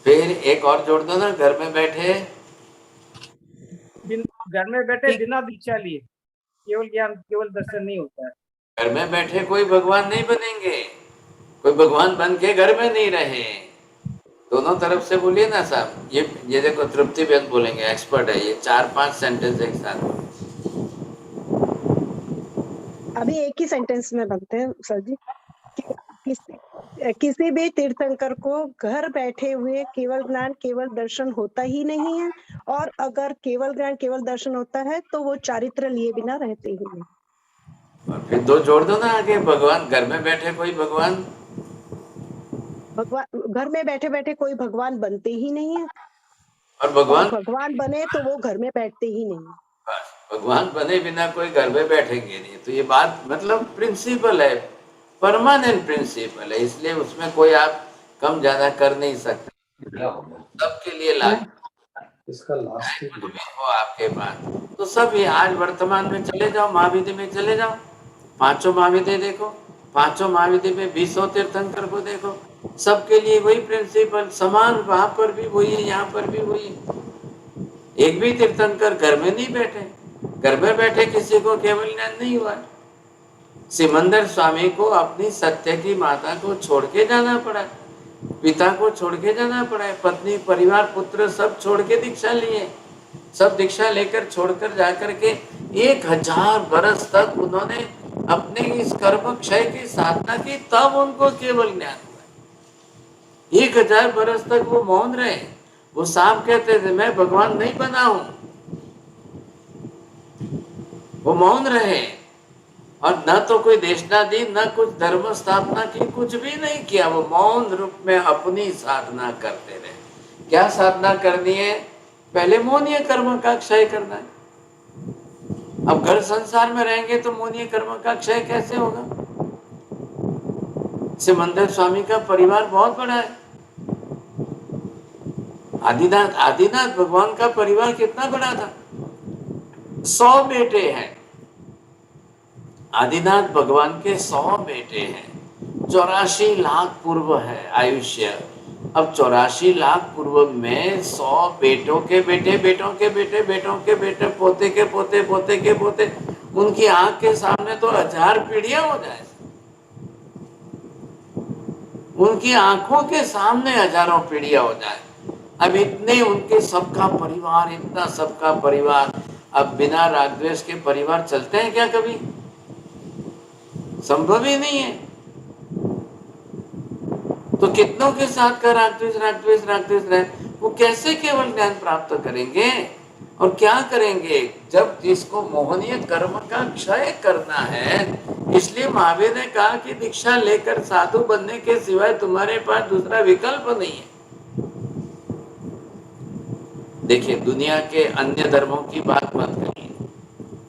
Speaker 1: फिर एक और जोड़ दो ना, घर में बैठे
Speaker 17: घर में बैठे बिना दीक्षा लिए केवल ज्ञान केवल दर्शन नहीं होता है।
Speaker 1: घर में बैठे कोई भगवान नहीं बनेंगे, कोई भगवान बन के घर में नहीं रहे। दोनों तरफ से बोलिए ना साहब। ये देखो तृप्ति बेन बोलेंगे, एक्सपर्ट है ये। 4-5 सेंटेंस एक साथ।
Speaker 3: अभी एक ही सेंटेंस में बनते हैं सर जी। किसी भी तीर्थंकर को घर बैठे हुए केवल ज्ञान केवल दर्शन होता ही नहीं है, और अगर केवल ज्ञान केवल दर्शन होता है तो वो चारित्र लिए बिना रहते ही नहीं।
Speaker 1: और फिर दो जोड़ दो ना आगे, भगवान घर में बैठे कोई भगवान
Speaker 3: घर में बैठे बैठे कोई भगवान बनते ही नहीं है,
Speaker 1: और
Speaker 3: भगवान बने तो वो घर में बैठते ही नहीं।
Speaker 1: भगवान बने बिना कोई घर में बैठेंगे नहीं। तो ये बात मतलब प्रिंसिपल है, परमानेंट प्रिंसिपल है, इसलिए उसमें कोई आप कम ज्यादा कर नहीं सकते। सबके लिए लागू
Speaker 8: इसका लास्ट
Speaker 1: हो आपके पास। तो सब ये आज वर्तमान में चले जाओ, महाविधि में चले जाओ, 5 महाविधि देखो, 5 महाविधि में 20 तीर्थंकर को देखो, सबके लिए वही प्रिंसिपल समान। वहां पर भी वही है, यहाँ पर भी वही है। एक भी तीर्थंकर घर में नहीं बैठे, घर में बैठे किसी को केवल ज्ञान नहीं हुआ। सिमंदर स्वामी को अपनी सत्य की माता को छोड़ के जाना पड़ा, पिता को छोड़ के जाना पड़ा, पत्नी परिवार पुत्र सब छोड़ के दीक्षा लिए, सब दीक्षा लेकर छोड़कर जाकर के 1000 बरस तक उन्होंने अपने इस कर्म क्षय की साधना की, तब उनको केवल ज्ञान हुआ। 1000 बरस तक वो मौन रहे। वो सांप कहते थे मैं भगवान नहीं बना हूं, वो मौन रहे और न तो कोई देशना दी, न कुछ धर्म स्थापना की, कुछ भी नहीं किया। वो मौन रूप में अपनी साधना करते रहे। क्या साधना करनी है? पहले मौनीय कर्म का क्षय करना है। अब घर संसार में रहेंगे तो मौनीय कर्म का क्षय कैसे होगा? सिमंदर स्वामी का परिवार बहुत बड़ा है। आदिनाथ भगवान का परिवार कितना बड़ा था? 100 बेटे हैं। आदिनाथ भगवान के 100 बेटे हैं। 84 लाख पूर्व है आयुष्य। अब 84 लाख पूर्व में 100 बेटों के बेटे, बेटों के बेटे, बेटों के बेटे, पोते के पोते, पोते के पोते, उनकी आंख के सामने तो 1000 पीढ़ियां हो जाए। उनकी आंखों के सामने हजारों पीढ़ियां हो जाए। अब इतने उनके सबका परिवार, इतना सबका परिवार, अब बिना राग द्वेष के परिवार चलते हैं क्या कभी? संभव ही नहीं है। तो कितनों के साथ का राग द्वेष राग द्वेष राग द्वेष रहे, वो कैसे केवल ज्ञान प्राप्त करेंगे? और क्या करेंगे जब जिसको मोहनीय कर्म का क्षय करना है? इसलिए महावीर ने कहा कि दीक्षा लेकर साधु बनने के सिवाय तुम्हारे पास दूसरा विकल्प नहीं है। देखिए, दुनिया के अन्य धर्मों की बात मत करिए।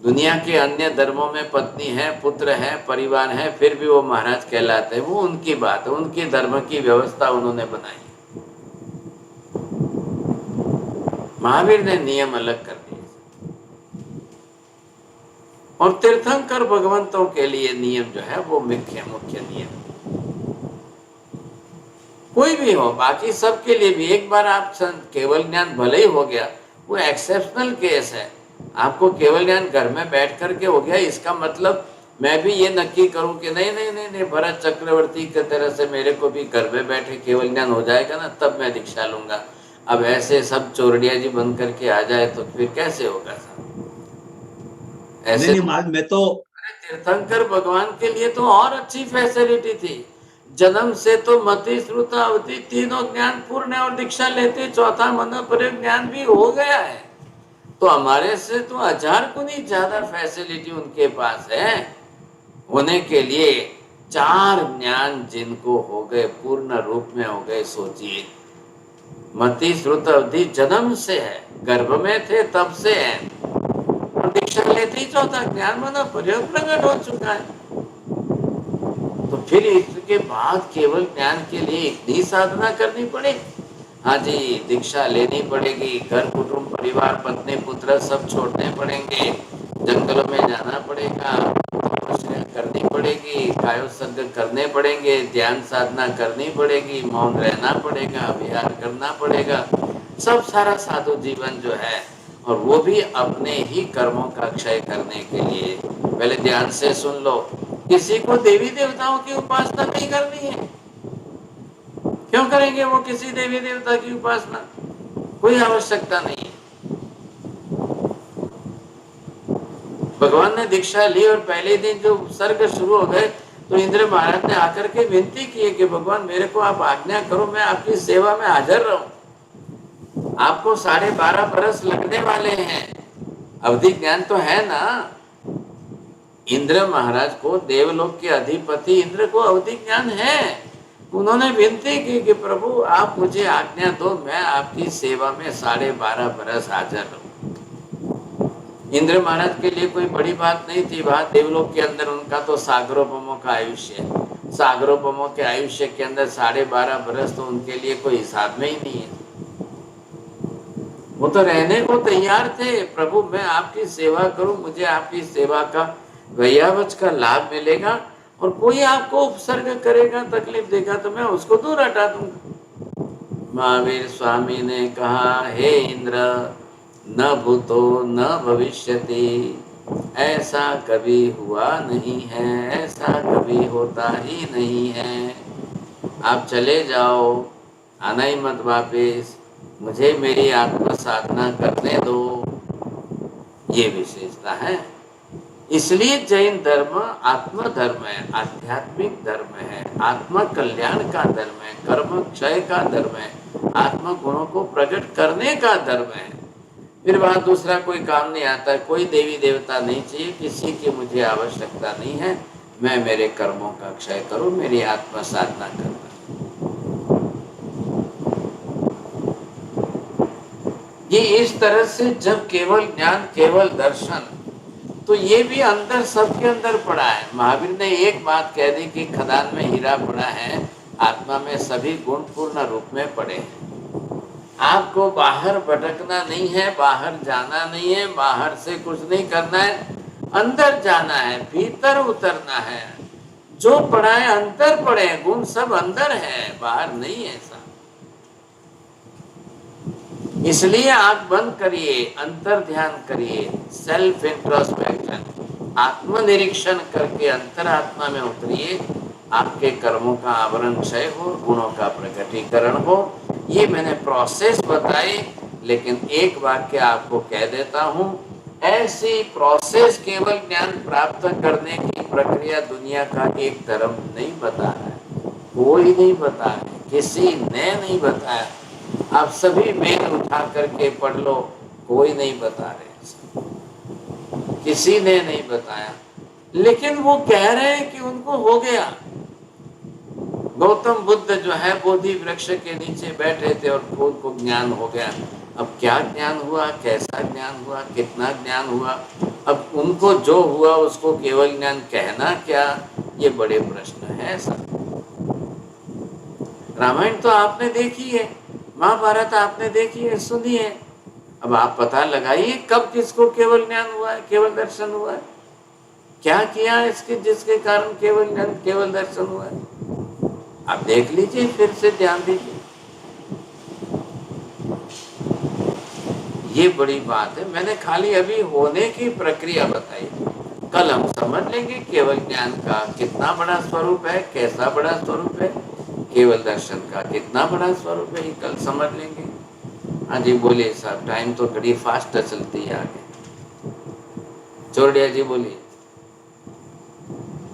Speaker 1: दुनिया के अन्य धर्मों में पत्नी है, पुत्र है, परिवार है, फिर भी वो महाराज कहलाते हैं। वो उनकी बात है, उनकी धर्म की व्यवस्था उन्होंने बनाई। महावीर ने नियम अलग कर दिए। और तीर्थंकर भगवंतों के लिए नियम जो है वो मुख्य नियम, कोई भी हो, बाकी सबके लिए भी। एक बार आप केवल ज्ञान भले ही हो गया, वो एक्सेप्शनल केस है। आपको केवल ज्ञान घर में बैठ करके हो गया, इसका मतलब मैं भी ये नक्की करूं कि नहीं नहीं नहीं नहीं भरत चक्रवर्ती की तरह से मेरे को भी घर में बैठे केवल ज्ञान हो जाएगा ना, तब मैं दीक्षा लूंगा। अब ऐसे सब चोरडिया जी बन करके आ जाए तो फिर कैसे होगा साहब? ऐसे
Speaker 11: नहीं, मैं तो
Speaker 1: तीर्थंकर भगवान के लिए तो और अच्छी फैसिलिटी थी। जन्म से तो मति श्रुता अवधि तीनों ज्ञान पूर्ण है और दीक्षा लेते चौथा मन प्रयोग ज्ञान भी हो गया है। तो हमारे से तो 1000 गुनी ज्यादा फैसिलिटी उनके पास है। होने के लिए 4 ज्ञान जिनको हो गए, पूर्ण रूप में हो गए, सोचिए। मति श्रुत अवधि जन्म से है, गर्भ में थे तब से है, और दीक्षा लेते ही चौथा ज्ञान मन प्रयोग प्रकट हो चुका है। तो फिर इसके बाद केवल ज्ञान के लिए इतनी साधना करनी पड़ेगी? हाँ जी, दीक्षा लेनी पड़ेगी, घर कुटुंब परिवार पत्नी पुत्र सब छोड़ने पड़ेंगे, जंगलों में जाना पड़ेगा, तपस्या करनी पड़ेगी, कायोत्सर्ग करने पड़ेंगे, ध्यान साधना करनी पड़ेगी, मौन रहना पड़ेगा, विहार करना पड़ेगा, सब सारा साधु जीवन जो है, और वो भी अपने ही कर्मों का क्षय करने के लिए। पहले ध्यान से सुन लो, किसी को देवी देवताओं की उपासना नहीं करनी है। क्यों करेंगे वो किसी देवी देवता की उपासना? कोई आवश्यकता नहीं है। भगवान ने दीक्षा ली और पहले दिन जो सर्ग शुरू हो गए तो इंद्र महाराज ने आकर के विनती की कि भगवान मेरे को आप आज्ञा करो, मैं आपकी सेवा में हाजिर रहूं। आपको 12.5 बरस लगने वाले हैं, अवधि ज्ञान तो है ना। इंद्र महाराज को, देवलोक के अधिपति इंद्र को अवधि ज्ञान है। उन्होंने विनती की कि प्रभु आप मुझे आज्ञा दो, मैं आपकी सेवा में 12.5 बरस हाजिर रहूं। इंद्र महाराज के लिए कोई बड़ी बात नहीं थी। वहां देवलोक के अंदर उनका तो सागरोपमों का आयुष्य है। सागरोपमों के आयुष्य के अंदर 12.5 बरस तो उनके लिए कोई हिसाब में ही नहीं है। वो तो रहने को तैयार थे, प्रभु मैं आपकी सेवा करूं, मुझे आपकी सेवा का वैयावच का लाभ मिलेगा, और कोई आपको उपसर्ग करेगा, तकलीफ देगा तो मैं उसको दूर हटा दूंगा। महावीर स्वामी ने कहा, हे इंद्र, न भूतो न भविष्यति, ऐसा कभी हुआ नहीं है, ऐसा कभी होता ही नहीं है। आप चले जाओ, आना ही मत वापिस, मुझे मेरी आत्म साधना करने दो, ये विशेषता है। इसलिए जैन धर्म आत्म धर्म है, आध्यात्मिक धर्म है, आत्म कल्याण का धर्म है, कर्म क्षय का धर्म है, आत्म गुणों को प्रकट करने का धर्म है। फिर वहां दूसरा कोई काम नहीं आता, कोई देवी देवता नहीं चाहिए, किसी की मुझे आवश्यकता नहीं है, मैं मेरे कर्मों का क्षय करूं, मेरी आत्म साधना करूं। ये इस तरह से जब केवल ज्ञान केवल दर्शन, तो ये भी अंदर सबके अंदर पड़ा है। महावीर ने एक बात कह दी कि खदान में हीरा पड़ा है, आत्मा में सभी गुण पूर्ण रूप में पड़े हैं। आपको बाहर भटकना नहीं है, बाहर जाना नहीं है, बाहर से कुछ नहीं करना है, अंदर जाना है, भीतर उतरना है। जो पड़ा है अंदर पड़े हैं, गुण सब अंदर है, बाहर नहीं है ऐसा। इसलिए आंख बंद करिए, अंतर ध्यान करिए, सेल्फ इंट्रोस्पेक्शन, आत्मनिरीक्षण करके अंतरात्मा में उतरिए, आपके कर्मों का आवरण क्षय हो, गुणों का प्रकटीकरण हो। ये मैंने प्रोसेस बताई, लेकिन एक वाक्य आपको कह देता हूँ, ऐसी प्रोसेस केवल ज्ञान प्राप्त करने की प्रक्रिया दुनिया का एक धर्म नहीं बता रहा है, कोई नहीं बता है, किसी ने नहीं बताया। आप सभी वेद उठा करके पढ़ लो, कोई नहीं बता रहे, किसी ने नहीं बताया। लेकिन वो कह रहे हैं कि उनको हो गया। गौतम बुद्ध जो है बोधि वृक्ष के नीचे बैठे थे और उनको ज्ञान हो गया। अब क्या ज्ञान हुआ, कैसा ज्ञान हुआ, कितना ज्ञान हुआ, अब उनको जो हुआ उसको केवल ज्ञान कहना क्या, ये बड़े प्रश्न है सब। रामायण तो आपने देखी है, महाभारत आपने देखी है, सुनी है। अब आप पता लगाइए कब किसको केवल ज्ञान हुआ है, केवल दर्शन हुआ है, क्या किया इसके जिसके कारण केवल ज्ञान केवल दर्शन हुआ है। आप देख लीजिए, फिर से ध्यान दीजिए, ये बड़ी बात है। मैंने खाली अभी होने की प्रक्रिया बताई, कल हम समझ लेंगे केवल ज्ञान का कितना बड़ा स्वरूप है, कैसा बड़ा स्वरूप है, केवल दर्शन का कितना बड़ा स्वरूप है, ये कल समझ लेंगे। हाँ जी बोलिए साहब, टाइम तो घड़ी फास्ट चलती है आगे। चोरडिया जी बोलिए।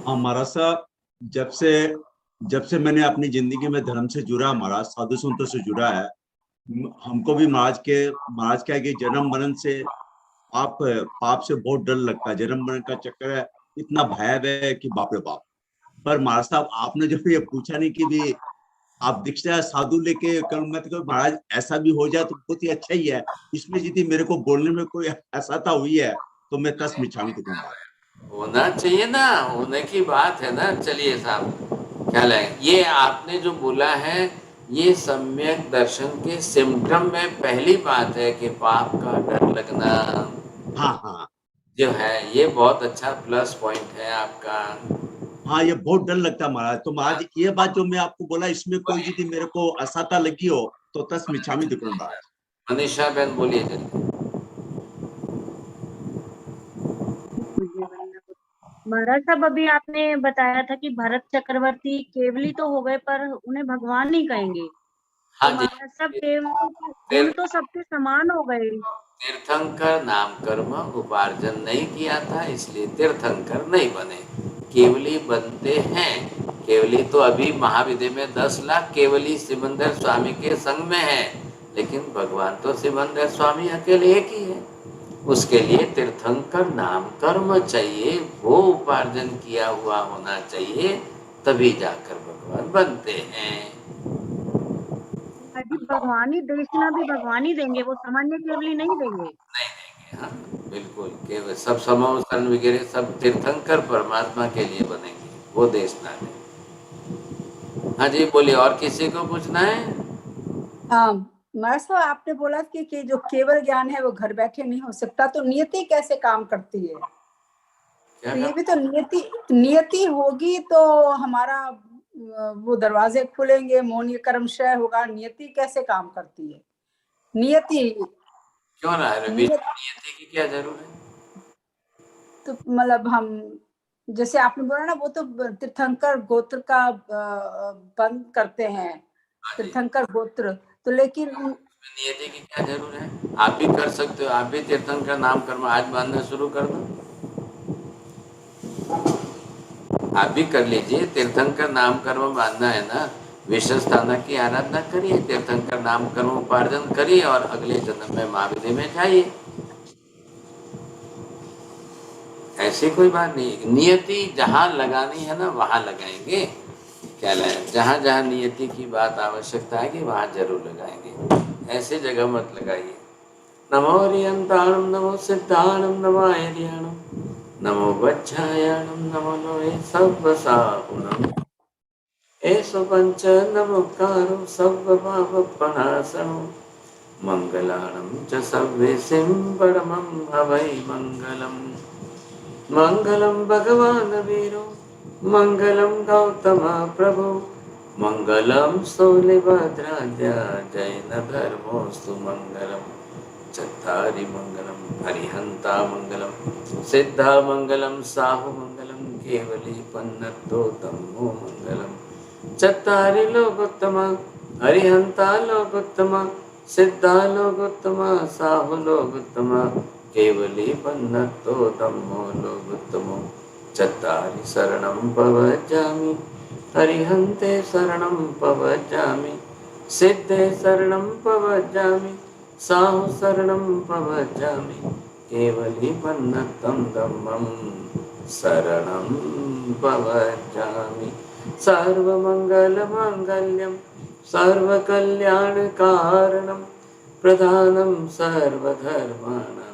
Speaker 11: महाराज साहब, जब से मैंने अपनी जिंदगी में धर्म से जुड़ा, महाराज साधु संतों से जुड़ा है, हमको भी महाराज क्या है कि जन्म मरण से पाप से बहुत डर लगता है। जन्म मरण का चक्कर है, इतना भयावह है कि बाप रे बाप। पर महाराज साहब, आपने जब ये पूछा नहीं कि भी आप दीक्षा साधु लेके करूंगा, तो महाराज ऐसा भी हो जाए तो बहुत ही अच्छा ही है। इसमें यदि मेरे को बोलने में कोई असहता हुई है तो मैं तस मिच्छामि दूंगा।
Speaker 1: होना चाहिए ना, होने की बात है ना। चलिए साहब, ख्याल है ये आपने जो बोला है, ये सम्यक दर्शन के सिम्टम में पहली बात है कि पाप का डर लगना।
Speaker 11: हाँ
Speaker 1: जो है ये बहुत अच्छा प्लस पॉइंट है आपका।
Speaker 11: हाँ, ये बहुत डर लगता है महाराज। तो महाराज ये बात जो मैं आपको बोला, इसमें कोई यदि मेरे को असहता लगी हो तो तस मिच्छामि दूंगा।
Speaker 1: मनीषा बहन बोलिए जल्दी।
Speaker 16: महाराज साहब, अभी आपने बताया था कि भरत चक्रवर्ती केवली तो हो गए पर उन्हें भगवान नहीं कहेंगे।
Speaker 1: हाँ
Speaker 16: तो
Speaker 1: जी,
Speaker 16: महाराज साहब गुण तो सबके समान हो गए।
Speaker 1: तीर्थंकर नाम कर्म उपार्जन नहीं किया था, इसलिए तीर्थंकर नहीं बने, केवली बनते हैं। केवली तो अभी महाविद्य में 10 लाख केवली सिमंदर स्वामी के संग में है, लेकिन भगवान तो सिमंदर स्वामी अकेले एक ही है। उसके लिए तीर्थंकर नाम कर्म चाहिए, वो उपार्जन किया हुआ होना चाहिए, तभी जाकर भगवान बनते हैं।
Speaker 16: भगवान ही देशना भी भगवान ही देंगे, वो सामान्य केवली नहीं देंगे।
Speaker 1: नहीं देंगे, हाँ बिल्कुल। केवल सब समूह सन वगैरह सब तीर्थंकर परमात्मा के लिए बनेंगे, वो देशना नहीं। हाँ जी बोलिए, और किसी को पूछना है?
Speaker 18: महाराज साहब, आपने बोला कि जो केवल ज्ञान है वो घर बैठे नहीं हो सकता, तो नियति कैसे काम करती है? तो ये भी तो नियति होगी तो हमारा वो दरवाजे खुलेंगे, मौन कर्म क्षय होगा। नियति कैसे काम करती है? नियति
Speaker 1: क्यों ना है? नियति की क्या जरूरत है?
Speaker 18: तो मतलब हम जैसे आपने बोला ना, वो तो तीर्थंकर गोत्र का बंद करते हैं, तीर्थंकर गोत्र, तो लेकिन
Speaker 1: नियति की क्या जरूरत है? आप भी कर सकते हो, आप भी तीर्थंकर नाम कर्म आज बांधना शुरू कर दो। आप भी कर लीजिए, तीर्थंकर नाम कर्म बांधना है ना, विष्णु स्थाना की आराधना करिए, तीर्थंकर नाम कर्म उपार्जन करिए और अगले जन्म में महाविद्य में जाइए। ऐसी कोई बात नहीं। नियति जहाँ लगानी है ना वहाँ लगाएंगे, क्या लगाए, जहाँ जहाँ नियति की बात आवश्यकता है कि वहाँ जरूर लगाएंगे, ऐसे जगह मत लगाइए। नमो रियंताणम, नमो सिद्धाणम, नमो आर्याणम, नमो वज्रायाणम, नमो लोहे सर्वसाहुणम, एषु पंच नमोकारो सर्वभावपनाशनो, मंगलाणं च सर्वेसिं परमं हवै मंगलम्। मंगलम भगवान वीरो, मंगलम गौतम प्रभु, मंगलम शूलिभद्राद्या जैन धर्मोस्तु मंगलम। चत्तारि मंगलम हरिहंता मंगलम, सिद्धा मंगलम साहु मंगलम, केवली पन्नतो तमो मंगलम। चत्तारि लोकोत्तम हरिहंता लोकोत्तम, सिद्धा लोकोत्तम साहु लोकोत्तम, केवली पन्नतो तमो लोकोत्तमो। चत्तारि शरणं पवज्जामि, हरिहन्ते शरणं पवज्जामि, सिद्धे शरणं पवज्जामि, साहु शरणं पवज्जामि, केवली पन्नतं धम्मं शरणं पवज्जामि। सर्वमङ्गलमाङ्गल्यं सर्वकल्याणकारणं, प्रधानं सर्वधर्माणां